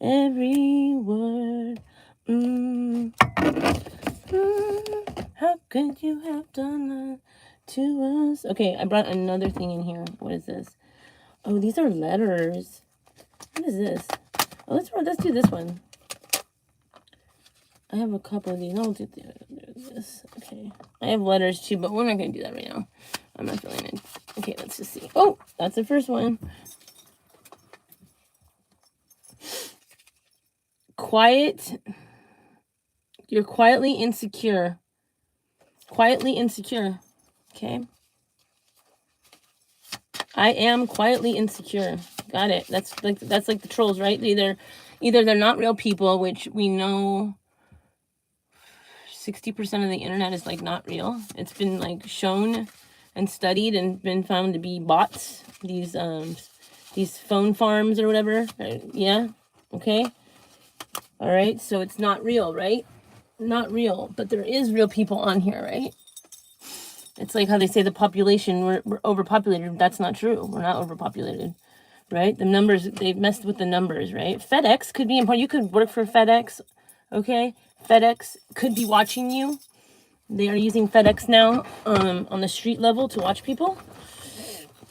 every word, how could you have done that to us? Okay, I brought another thing in here. What is this? Oh, these are letters. What is this? Oh, let's do this one. I have a couple of these. I'll do this. Okay. I have letters too, but we're not going to do that right now. I'm not feeling it. Okay, let's just see. Oh, that's the first one. Quiet. You're quietly insecure. Quietly insecure. Okay. I am quietly insecure. Got it. That's like the trolls, right? Either they're not real people, which we know 60% of the internet is like not real. It's been like shown and studied and been found to be bots. These phone farms or whatever. Yeah. Okay. All right. So it's not real, right? Not real, but there is real people on here, right? It's like how they say the population, we're overpopulated. That's not true. We're not overpopulated, right? The numbers, they've messed with the numbers, right? FedEx could be important. You could work for FedEx, okay? FedEx could be watching you. They are using FedEx now on the street level to watch people.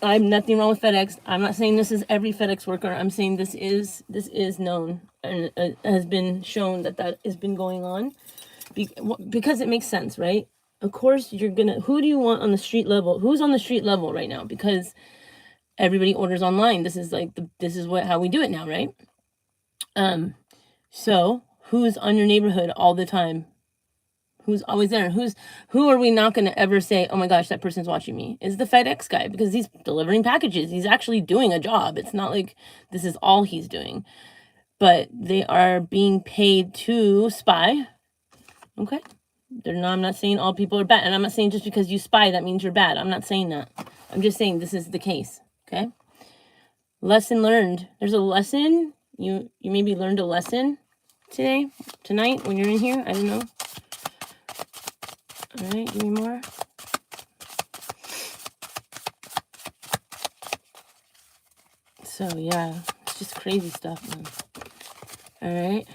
I'm nothing wrong with FedEx. I'm not saying this is every FedEx worker. I'm saying this is known and has been shown that has been going on because it makes sense, right? Of course, who do you want on the street level? Who's on the street level right now? Because everybody orders online. This is how we do it now, right? So who's on your neighborhood all the time? Who's always there? Who are we not going to ever say, oh my gosh, that person's watching me? Is the FedEx guy, because he's delivering packages. He's actually doing a job. It's not like this is all he's doing. but they are being paid to spy. Okay. I'm not saying all people are bad. And I'm not saying just because you spy, that means you're bad. I'm not saying that. I'm just saying this is the case. Okay. Lesson learned. There's a lesson. You maybe learned a lesson tonight, when you're in here. I don't know. All right. Give me more. So, yeah. It's just crazy stuff, man. All right.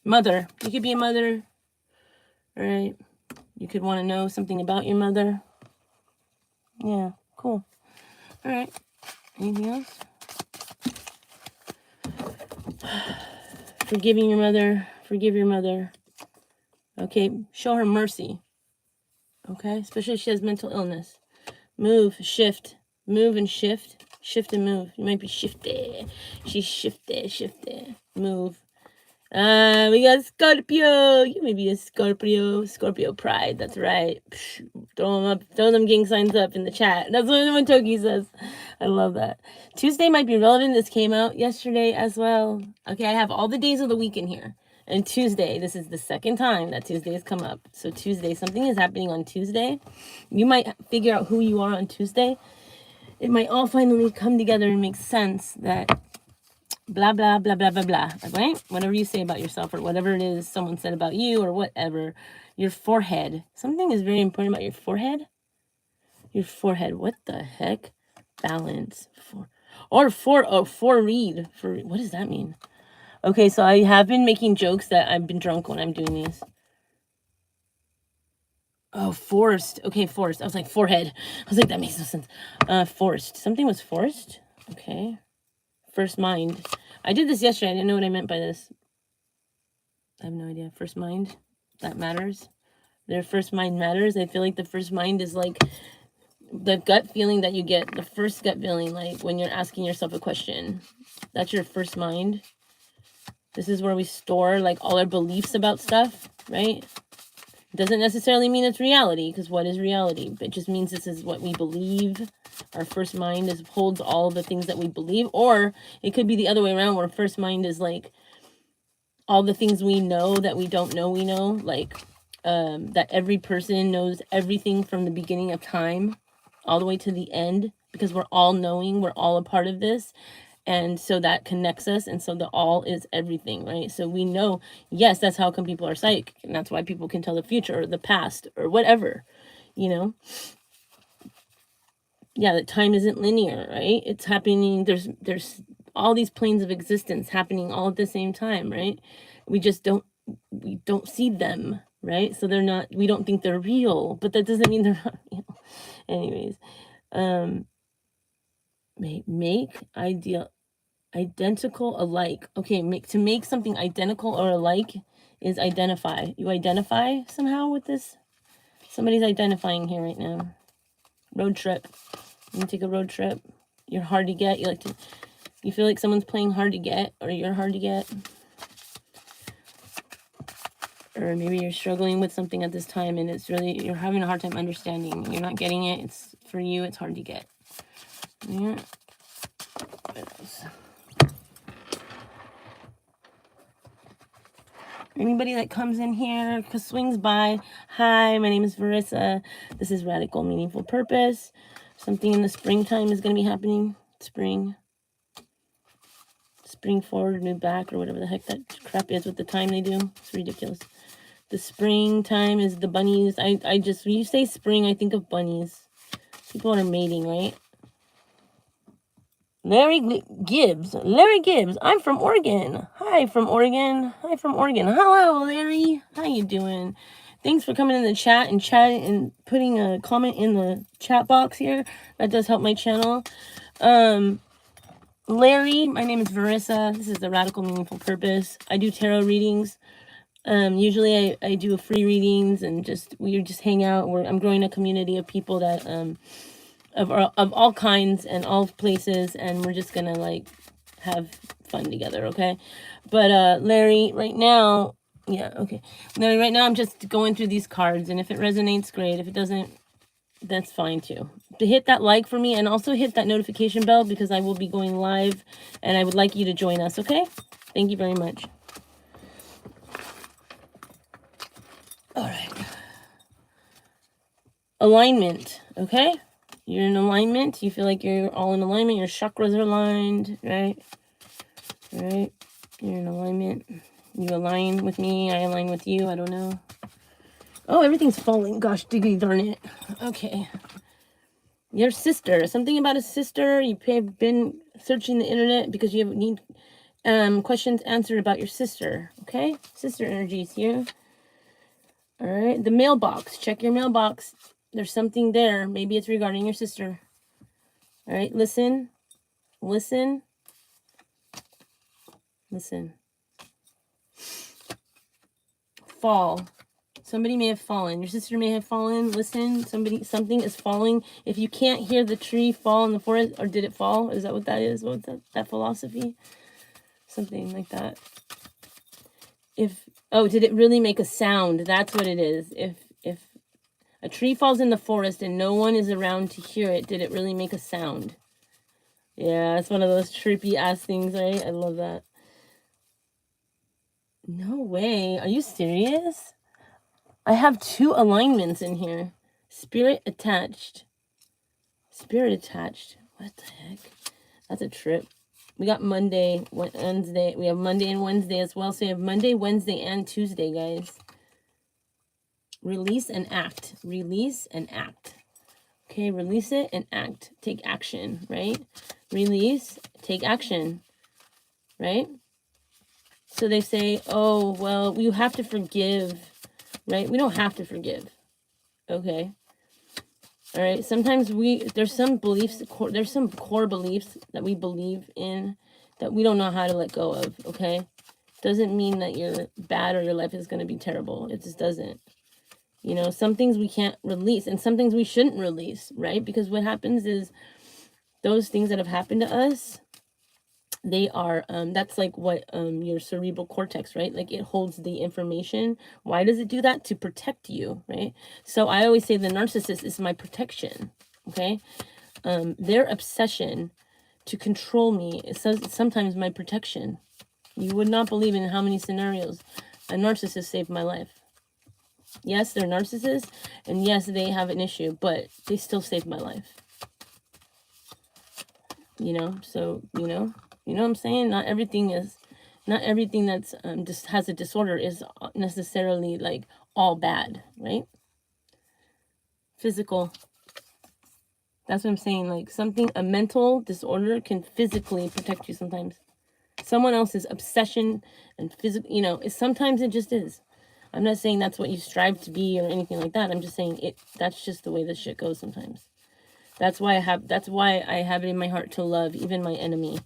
Mother. You could be a mother. All right. You could want to know something about your mother. Yeah. Cool. All right. Anything else? Forgiving your mother. Forgive your mother. Okay. Show her mercy. Okay. Especially if she has mental illness. Move. Shift. Move and shift. Shift and move. You might be shifty. She's shifty. Move. We got Scorpio. You may be a Scorpio. Scorpio pride. That's right. Throw them up. Throw them gang signs up in the chat. That's what Toki says. I love that. Tuesday might be relevant. This came out yesterday as well. Okay, I have all the days of the week in here. And Tuesday, this is the second time that Tuesday has come up. So Tuesday, something is happening on Tuesday. You might figure out who you are on Tuesday. It might all finally come together and make sense that blah, blah, blah, blah, blah, blah, right? Whatever you say about yourself or whatever it is someone said about you or whatever. Your forehead. Something is very important about your forehead. Your forehead. What the heck? Balance. Foreread. What does that mean? Okay, so I have been making jokes that I've been drunk when I'm doing these. Oh, forced. Okay, forced. I was like, forehead. I was like, that makes no sense. Forced. Something was forced? Okay. First mind. I did this yesterday. I didn't know what I meant by this. I have no idea. First mind. That matters. Their first mind matters. I feel like the first mind is like the gut feeling that you get. The first gut feeling, like when you're asking yourself a question. That's your first mind. This is where we store like all our beliefs about stuff, right? Doesn't necessarily mean it's reality, because what is reality? It just means this is what we believe. Our first mind holds all the things that we believe. Or it could be the other way around, where first mind is like all the things we know that we don't know we know. Like that every person knows everything from the beginning of time all the way to the end, because we're all knowing, we're all a part of this. And so that connects us. And so the all is everything, right? So we know, yes, that's how come people are psychic. And that's why people can tell the future or the past or whatever, you know? Yeah, that time isn't linear, right? It's happening. There's all these planes of existence happening all at the same time, right? We don't see them, right? So we don't think they're real, but that doesn't mean they're not real. Anyways, make identical alike. Okay, to make something identical or alike is identify. You identify somehow with this? Somebody's identifying here right now. Road trip. You take a road trip. You're hard to get. You feel like someone's playing hard to get, or you're hard to get. Or maybe you're struggling with something at this time and you're having a hard time understanding. You're not getting it. It's for you, it's hard to get. Yeah. What else? Anybody that comes in here, swings by, hi, my name is Verissa. This is Radical Meaningful Purpose. Something in the springtime is going to be happening. Spring forward, move back, or whatever the heck that crap is with the time they do. It's ridiculous. The springtime is the bunnies. When you say spring, I think of bunnies. People are mating, right? Larry Gibbs. I'm from Oregon. Hi from Oregon. Hello, Larry. How you doing? Thanks for coming in the chat and putting a comment in the chat box here. That does help my channel. Larry, my name is Verissa. This is the Radical Meaningful Purpose. I do tarot readings. Usually I do free readings and we just hang out. I'm growing a community of people that of all kinds and all places, and we're just gonna like have fun together, okay? But Larry, right now, yeah, okay. Larry, right now I'm just going through these cards, and if it resonates, great. If it doesn't, that's fine too. To hit that like for me, and also hit that notification bell, because I will be going live and I would like you to join us, okay? Thank you very much. All right. Alignment, okay? You're in alignment. You feel like you're all in alignment. Your chakras are aligned, right? Right? You're in alignment. You align with me. I align with you. I don't know. Oh, everything's falling. Gosh, diggity darn it. Okay. Your sister. Something about a sister. You have been searching the internet because you need questions answered about your sister. Okay? Sister energies here. All right. The mailbox. Check your mailbox. There's something there. Maybe it's regarding your sister. All right. Listen. Listen. Listen. Fall. Somebody may have fallen. Your sister may have fallen. Listen. Something is falling. If you can't hear the tree fall in the forest, or did it fall? Is that what that is? What's that philosophy? Something like that. Did it really make a sound? That's what it is. If a tree falls in the forest and no one is around to hear it, did it really make a sound? Yeah, it's one of those trippy ass things, right? I love that. No way. Are you serious? I have 2 alignments in here. Spirit attached. Spirit attached. What the heck? That's a trip. We got Monday, Wednesday. We have Monday and Wednesday as well. So you have Monday, Wednesday, and Tuesday, guys. Release and act. Release and act. Okay, release it and act. Take action, right? Release, take action, right? So they say, oh, well, you have to forgive, right? We don't have to forgive. Okay. All right. Sometimes there's some beliefs, there's some core beliefs that we believe in that we don't know how to let go of. Okay. Doesn't mean that you're bad or your life is going to be terrible. It just doesn't. You know, some things we can't release and some things we shouldn't release, right? Because what happens is those things that have happened to us, they are, that's like what, your cerebral cortex, right? Like it holds the information. Why does it do that? To protect you, right? So I always say the narcissist is my protection, okay? Their obsession to control me is sometimes my protection. You would not believe in how many scenarios a narcissist saved my life. Yes, they're narcissists, and yes, they have an issue, but they still saved my life. You know, so, you know what I'm saying? Not everything that's just has a disorder is necessarily like all bad, right? Physical. That's what I'm saying. Like a mental disorder can physically protect you sometimes. Someone else's obsession and physical, sometimes it just is. I'm not saying that's what you strive to be or anything like that. I'm just saying that's just the way this shit goes sometimes. That's why I have it in my heart to love even my enemy.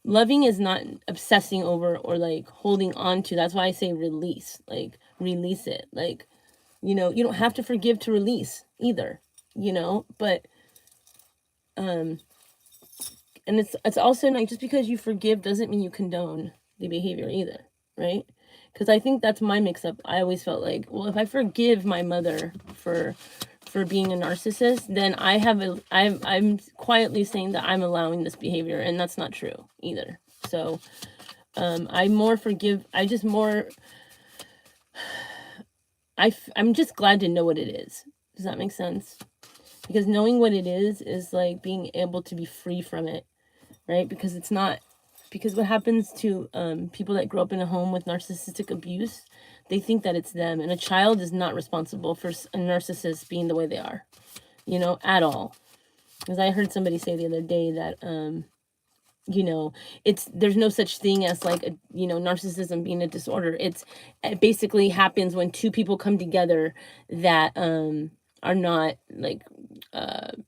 Loving is not obsessing over or like holding on to. That's why I say release. Like release it. Like, you don't have to forgive to release either, but and it's also like just because you forgive doesn't mean you condone the behavior either, right? Because I think that's my mix-up. I always felt like, well, if I forgive my mother for being a narcissist, then I'm quietly saying that I'm allowing this behavior, and that's not true either. So I'm just glad to know what it is. Does that make sense? Because knowing what it is like being able to be free from it, right? Because what happens to people that grow up in a home with narcissistic abuse, they think that it's them. And a child is not responsible for a narcissist being the way they are, at all. Because I heard somebody say the other day that, there's no such thing as like, narcissism being a disorder. It basically happens when 2 people come together that are not like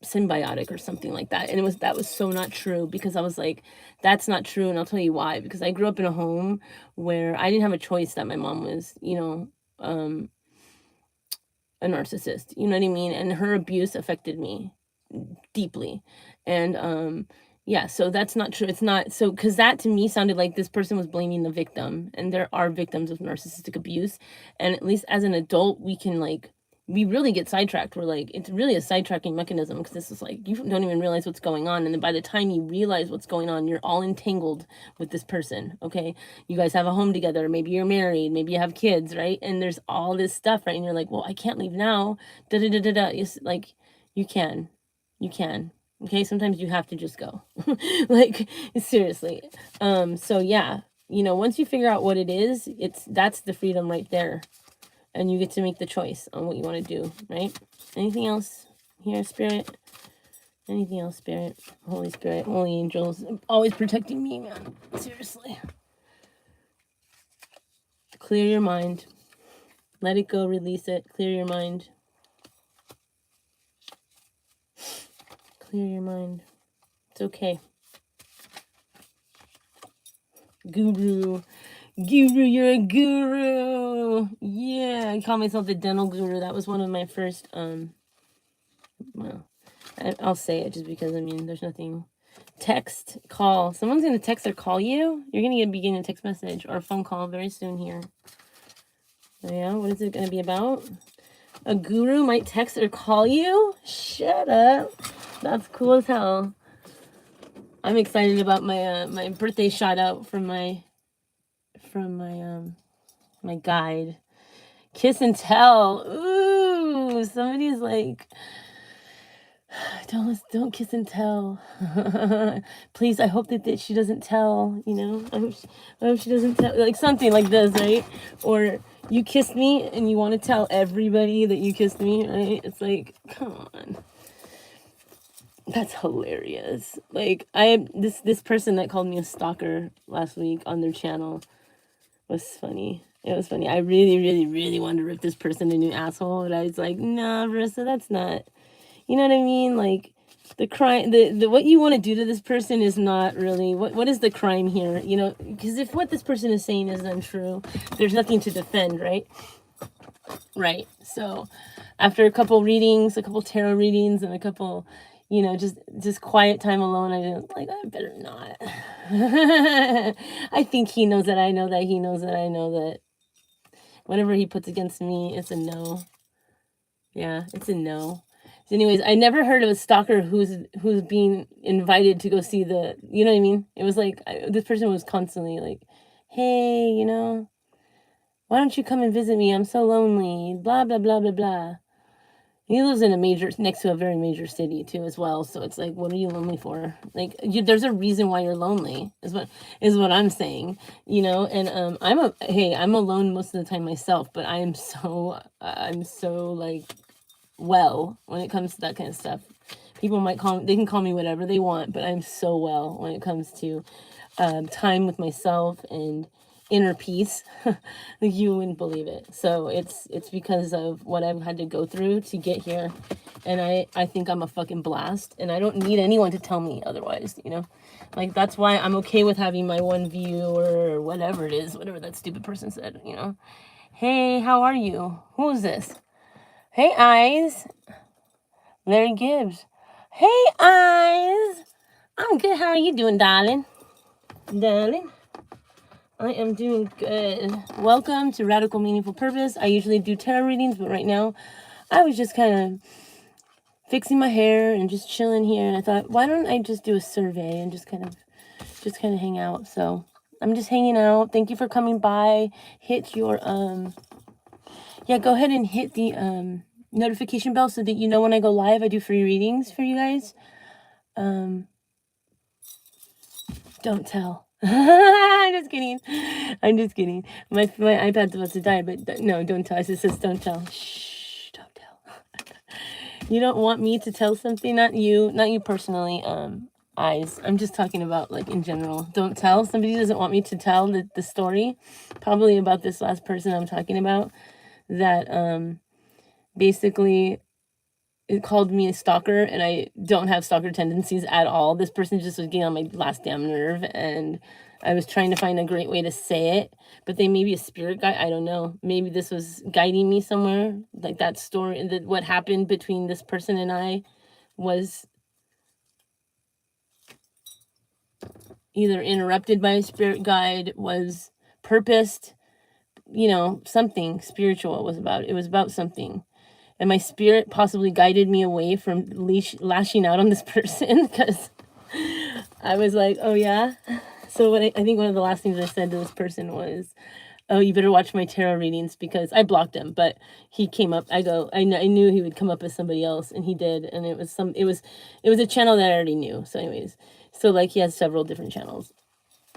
symbiotic or something like that. And that was so not true, because I was like, that's not true. And I'll tell you why. Because I grew up in a home where I didn't have a choice that my mom was, a narcissist, you know what I mean? And her abuse affected me deeply. And Yeah, so that's not true. It's not so, because that to me sounded like this person was blaming the victim, and there are victims of narcissistic abuse. And at least as an adult, we can like, we really get sidetracked. We're like, it's really a sidetracking mechanism, because this is like, you don't even realize what's going on. And then by the time you realize what's going on, you're all entangled with this person. Okay. You guys have a home together. Maybe you're married. Maybe you have kids, right? And there's all this stuff, right? And you're like, well, I can't leave now. Da da da da da. It's like, you can. You can. Okay, sometimes you have to just go. Like, seriously. So yeah, you know, once you figure out what it is, that's the freedom right there. And you get to make the choice on what you want to do, right? Anything else here, Spirit? Anything else, Spirit? Holy Spirit, holy angels, always protecting me, man. Seriously. Clear your mind. Let it go, release it. Clear your mind. Clear your mind. It's okay. Guru, you're a guru. Yeah, I call myself the dental guru. That was one of my first, well, I'll say it just because, I mean, there's nothing. Text, call. Someone's going to text or call you. You're going to be getting a text message or a phone call very soon here. So yeah, what is it going to be about? A guru might text or call you? Shut up. That's cool as hell. I'm excited about my my birthday shout out from my my guide. Kiss and tell. Ooh, somebody's like, don't kiss and tell. Please, I hope that she doesn't tell, you know. I hope she doesn't tell, like something like this, right? Or you kissed me and you want to tell everybody that you kissed me, right? It's like, come on. That's hilarious. Like, this person that called me a stalker last week on their channel was funny. It was funny. I really, really, really wanted to rip this person a new asshole, but I was like, nah, Verissa, that's not, you know what I mean? Like, the crime, the what you want to do to this person is not really, what is the crime here? You know, because if what this person is saying is untrue, there's nothing to defend, right? Right. So after a couple readings, a couple tarot readings, and a couple, you know, just quiet time alone, I was like, I better not. I think he knows that I know that he knows that I know that whatever he puts against me, it's a no. Yeah, it's a no. So anyways, I never heard of a stalker who's being invited to go see the, you know what I mean? It was like, this person was constantly like, hey, you know, why don't you come and visit me? I'm so lonely, blah, blah, blah, blah, blah. He lives in next to a very major city too as well. So it's like, what are you lonely for? Like, there's a reason why you're lonely is what I'm saying, you know? And, I'm alone most of the time myself, but I'm so like, well, when it comes to that kind of stuff. People they can call me whatever they want, but I'm so well when it comes to time with myself and inner peace. You wouldn't believe it. So it's because of what I've had to go through to get here, and I think I'm a fucking blast, and I don't need anyone to tell me otherwise, you know. Like, that's why I'm okay with having my one view or whatever it is, whatever that stupid person said, you know. Hey, how are you? Who is this? Hey, Eyes. Larry Gibbs. Hey, Eyes. I'm good. How are you doing, darling? Darling? I am doing good. Welcome to Radical Meaningful Purpose. I usually do tarot readings, but right now I was just kind of fixing my hair and just chilling here. And I thought, why don't I just do a survey and just kind of hang out? So I'm just hanging out. Thank you for coming by. Hit your, yeah, go ahead and hit the, notification bell so that you know when I go live. I do free readings for you guys. Don't tell. I'm just kidding. My iPad's about to die, but no, don't tell. It says don't tell. Shh, don't tell. You don't want me to tell something, not you personally, Eyes. I'm just talking about, like, in general. Don't tell. Somebody doesn't want me to tell the story, probably about this last person I'm talking about, that basically it called me a stalker, and I don't have stalker tendencies at all. This person just was getting on my last damn nerve, and I was trying to find a great way to say it, but they may be a spirit guide. I don't know. Maybe this was guiding me somewhere. Like, that story, what happened between this person and I was either interrupted by a spirit guide, was purposed, you know, something spiritual was about. It was about something. And my spirit possibly guided me away from lashing out on this person because I was like, oh yeah. So what I think one of the last things I said to this person was, oh, you better watch my tarot readings, because I blocked him, but he came up. I knew he would come up as somebody else, and he did. And it was a channel that I already knew. So anyways, so like he has several different channels,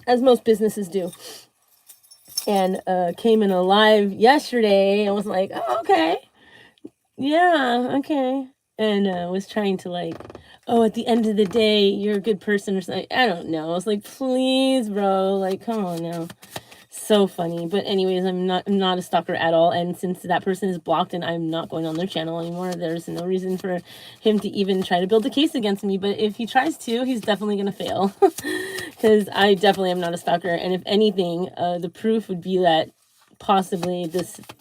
as most businesses do. And came in a live yesterday and was like, oh, okay. Yeah, okay. And was trying to like, oh, at the end of the day, you're a good person or something. I don't know. I was like, please, bro, like, come on now. So funny. But anyways, I'm not a stalker at all. And since that person is blocked and I'm not going on their channel anymore, there's no reason for him to even try to build a case against me. But if he tries to, he's definitely going to fail, because I definitely am not a stalker. And if anything, the proof would be that possibly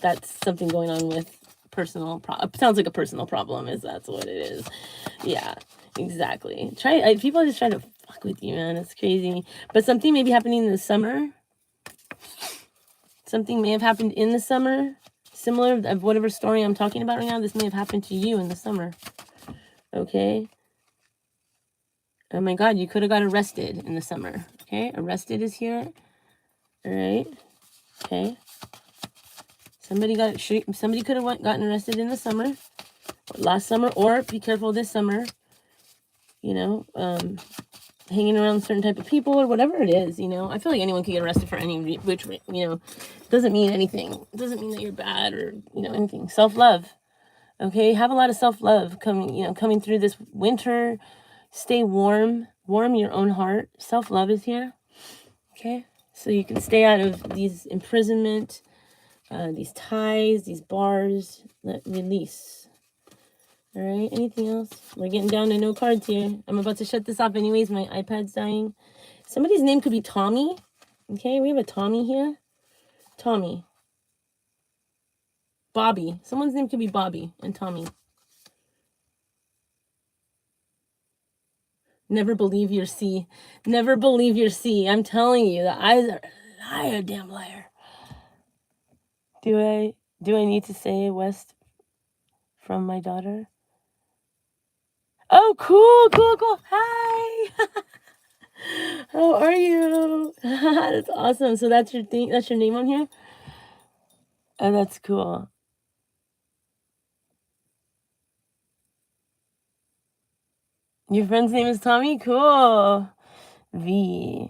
that's something going on with personal sounds like a personal problem, is that's what it is. Yeah, exactly. People just try to fuck with you, man. It's crazy. But something may be happening in the summer. Something may have happened in the summer, similar of whatever story I'm talking about right now. This may have happened to you in the summer. Okay. Oh my God, you could have got arrested in the summer. Okay, arrested is here. All right. Okay. Somebody could have gotten arrested in the summer, last summer, or be careful this summer. You know, hanging around certain type of people or whatever it is. You know, I feel like anyone can get arrested for any which, you know, doesn't mean anything. It doesn't mean that you're bad or, you know, anything. Self-love. Okay, have a lot of self-love coming through this winter. Stay warm your own heart. Self-love is here. Okay, so you can stay out of these imprisonment, these ties, these bars. Release. All right, anything else? We're getting down to no cards here. I'm about to shut this off anyways. My iPad's dying. Somebody's name could be Tommy. Okay, we have a Tommy here. Tommy. Bobby. Someone's name could be Bobby and Tommy. Never believe your C. Never believe your C. I'm telling you, the eyes are liar, damn liar. Do I need to say west from my daughter? Oh, cool. Hi. How are you? That's awesome. So that's your thing. That's your name on here? Oh, that's cool. Your friend's name is Tommy? Cool. V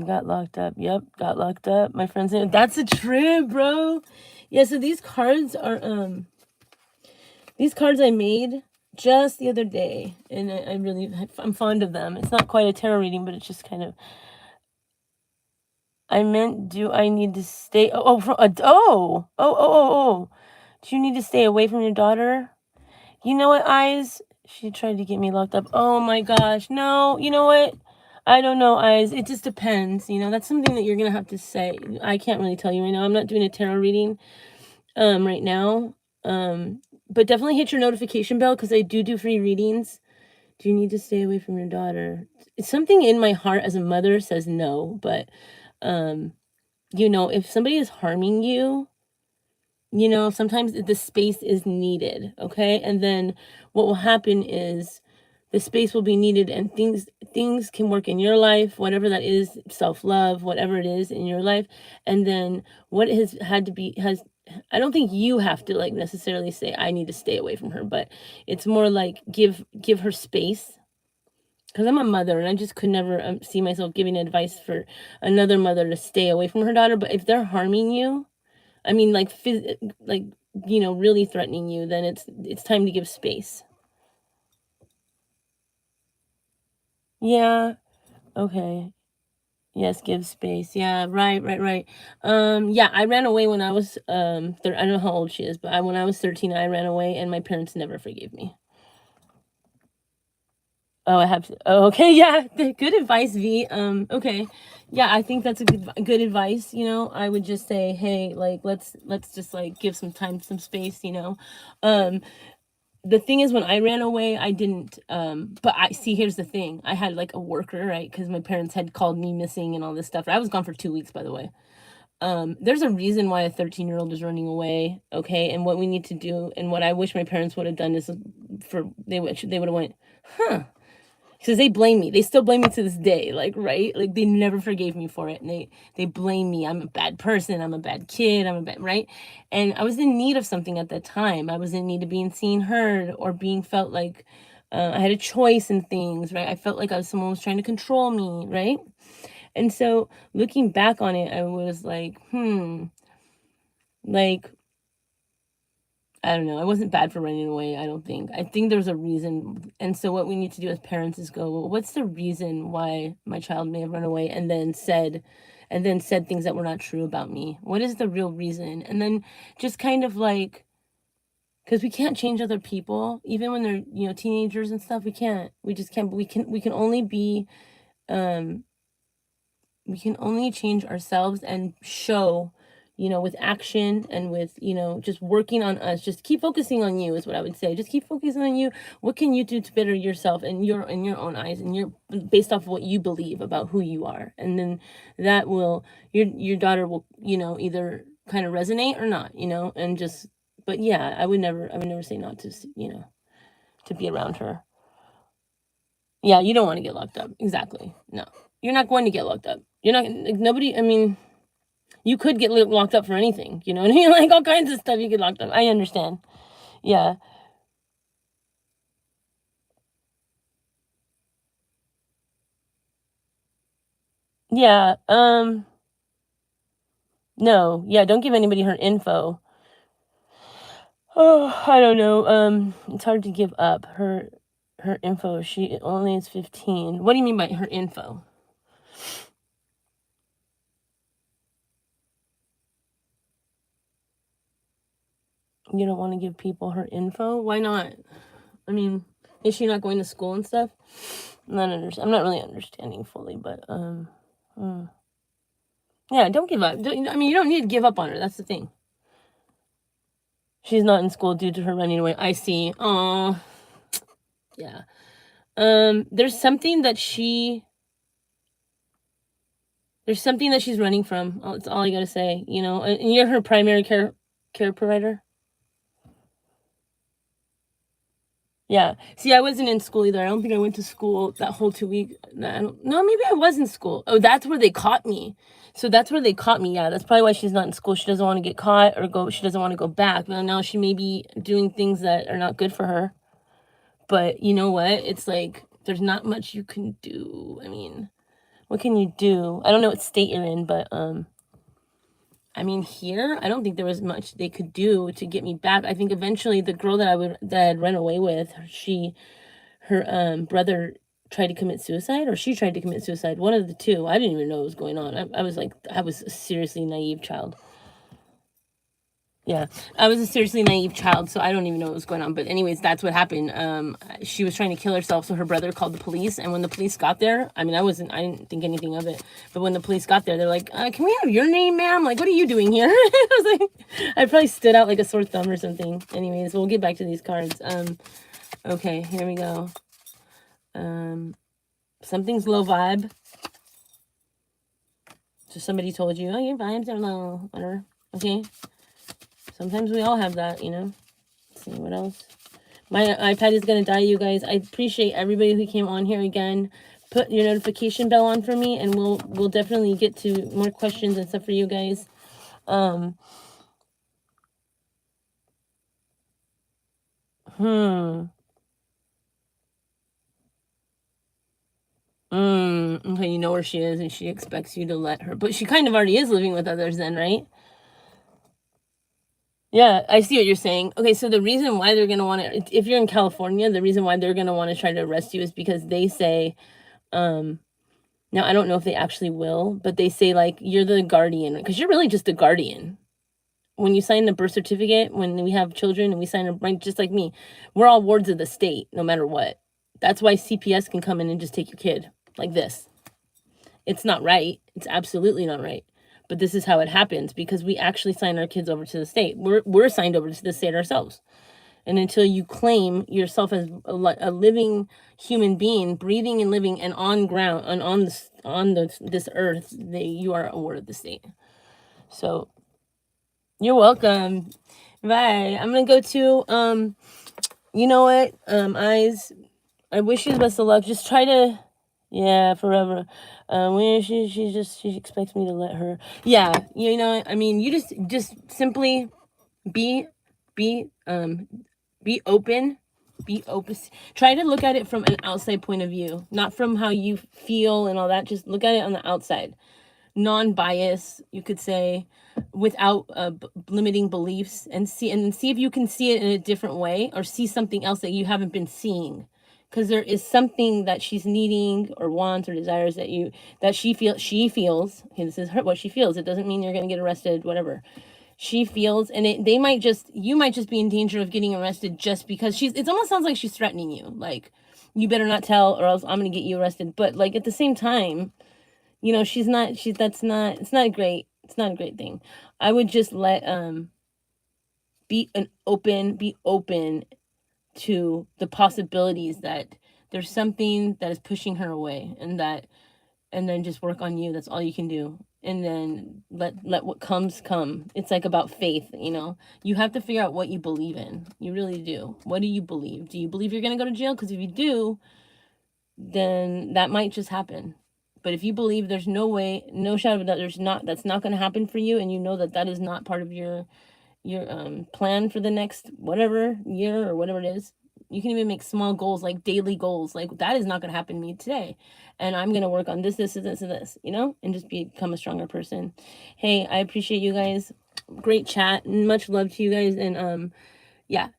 got locked up. Yep, got locked up. My friend's name. That's a trip, bro. Yeah, so these cards are I made just the other day, and I'm fond of them. It's not quite a tarot reading, but it's just kind of. I meant, do I need to stay? Do you need to stay away from your daughter? You know what, Eyes? She tried to get me locked up. Oh my gosh, no. You know what? I don't know, Eyes. It just depends. You know, that's something that you're gonna have to say. I can't really tell you right now. I'm not doing a tarot reading, right now. But definitely hit your notification bell, because I do free readings. Do you need to stay away from your daughter? It's something in my heart as a mother says no, but you know, if somebody is harming you, you know, sometimes the space is needed, okay? And then what will happen is the space will be needed, and things can work in your life, whatever that is, self-love, whatever it is in your life. And then what has had to be I don't think you have to like necessarily say I need to stay away from her, but it's more like give her space. Because I'm a mother, and I just could never see myself giving advice for another mother to stay away from her daughter. But if they're harming you, I mean, like you know, really threatening you, then it's time to give space. Yeah. Okay. Yes, give space. Yeah, right. Yeah, I ran away when I was I don't know how old she is, but when I was 13, I ran away, and my parents never forgave me. Oh, I have to. Oh, okay. Yeah, good advice, V. Okay. Yeah, I think that's a good advice. You know, I would just say, hey, like let's just like give some time, some space. You know, the thing is, when I ran away, I didn't, but I see, here's the thing. I had like a worker, right? Because my parents had called me missing and all this stuff. I was gone for 2 weeks, by the way. There's a reason why a 13-year-old is running away, okay? And what we need to do, and what I wish my parents would have done is they would have went, huh? Because they blame me. They still blame me to this day, like, right? Like, they never forgave me for it. And they blame me. I'm a bad person. I'm a bad kid. Right? And I was in need of something at that time. I was in need of being seen, heard, or being felt like I had a choice in things, right? I felt like someone was trying to control me, right? And so looking back on it, I was like, like, I don't know. I wasn't bad for running away, I don't think. I think there's a reason. And so what we need to do as parents is go, well, what's the reason why my child may have run away and then said things that were not true about me? What is the real reason? And then just kind of like, because we can't change other people, even when they're, teenagers and stuff. We can't. We just can't. We can only be, we can only change ourselves and show, with action and with, just working on us. Just keep focusing on you is what I would say. Just keep focusing on you. What can you do to better yourself and in your own eyes, and based off of what you believe about who you are? And then that will, your daughter will, either kind of resonate or not, and just, but yeah, I would never say not to, to be around her. Yeah, you don't want to get locked up. Exactly. No, you're not going to get locked up. You're not, like, nobody, I mean, you could get locked up for anything, you know what I mean? Like, all kinds of stuff you get locked up. I understand. Yeah. Yeah. No. Yeah, don't give anybody her info. Oh, I don't know. It's hard to give up her info. She only is 15. What do you mean by her info? You don't want to give people her info? Why not? I mean, is she not going to school and stuff? I'm not really understanding fully, but yeah, don't give up. I mean, you don't need to give up on her. That's the thing. She's not in school due to her running away. I see. Oh, yeah. There's something that she's running from. Oh, that's all I gotta say. And you're her primary care provider. Yeah. See, I wasn't in school either. I don't think I went to school that whole 2 week. No, maybe I was in school. Oh, that's where they caught me. So that's where they caught me. Yeah, that's probably why she's not in school. She doesn't want to get caught or go. She doesn't want to go back. But now she may be doing things that are not good for her. But you know what? It's like there's not much you can do. I mean, what can you do? I don't know what state you're in, but I mean, here I don't think there was much they could do to get me back. I think eventually the girl that I'd run away with, her brother tried to commit suicide, or she tried to commit suicide. One of the two. I didn't even know what was going on. I was a seriously naive child. Yeah, I was a seriously naive child, so I don't even know what was going on. But anyways, that's what happened. She was trying to kill herself, so her brother called the police. And when the police got there, I mean, I didn't think anything of it. But when the police got there, they're like, "Can we have your name, ma'am? Like, what are you doing here?" I was like, I probably stood out like a sore thumb or something. Anyways, we'll get back to these cards. Okay, here we go. Something's low vibe. So somebody told you, "Oh, your vibes are low," whatever. Okay. Sometimes we all have that, Let's see what else. My iPad is gonna die, you guys. I appreciate everybody who came on here again. Put your notification bell on for me, and we'll definitely get to more questions and stuff for you guys. Okay, you know where she is, and she expects you to let her. But she kind of already is living with others then, right? Yeah, I see what you're saying. Okay, so the reason why they're going to want to, if you're in California, the reason why they're going to want to try to arrest you is because they say, now I don't know if they actually will, but they say, like, you're the guardian, because you're really just a guardian. When you sign the birth certificate, when we have children and we sign a, right, just like me, we're all wards of the state, no matter what. That's why CPS can come in and just take your kid like this. It's not right. It's absolutely not right. But this is how it happens, because we actually sign our kids over to the state. We're signed over to the state ourselves. And until you claim yourself as a living human being, breathing and living and on ground and on this earth, you are awarded the state. So you're welcome. Bye. I'm gonna go to you know what? Eyes. I wish you the best of luck. Just try to, yeah, forever. She expects me to let her. Yeah, you know. I mean, you just simply be be be open. Be open. Try to look at it from an outside point of view, not from how you feel and all that. Just look at it on the outside, non-bias, you could say, without limiting beliefs, and see if you can see it in a different way, or see something else that you haven't been seeing, because there is something that she's needing or wants or desires that she feels. Okay, this is what she feels. It doesn't mean you're going to get arrested, whatever she feels. And you might just be in danger of getting arrested, just because it almost sounds like she's threatening you, like, you better not tell or else I'm going to get you arrested. But like, at the same time, you know, it's not a great thing. I would just be open to the possibilities that there's something that is pushing her away, and then just work on you. That's all you can do. And then let what comes come. It's like about faith, you know. You have to figure out what you believe in. You really do. What do you believe? Do you believe you're going to go to jail? Because if you do, then that might just happen. But if you believe there's no way, no shadow of a doubt, that's not going to happen for you, and you know that is not part of your plan for the next whatever year or whatever it is. You can even make small goals, like daily goals, like, that is not going to happen to me today, and I'm going to work on this, and this, you know, and just become a stronger person. Hey, I appreciate you guys. Great chat. Much love to you guys. And yeah,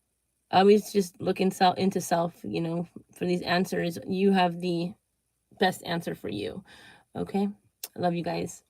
always just look into self, you know, for these answers. You have the best answer for you. Okay? I love you guys.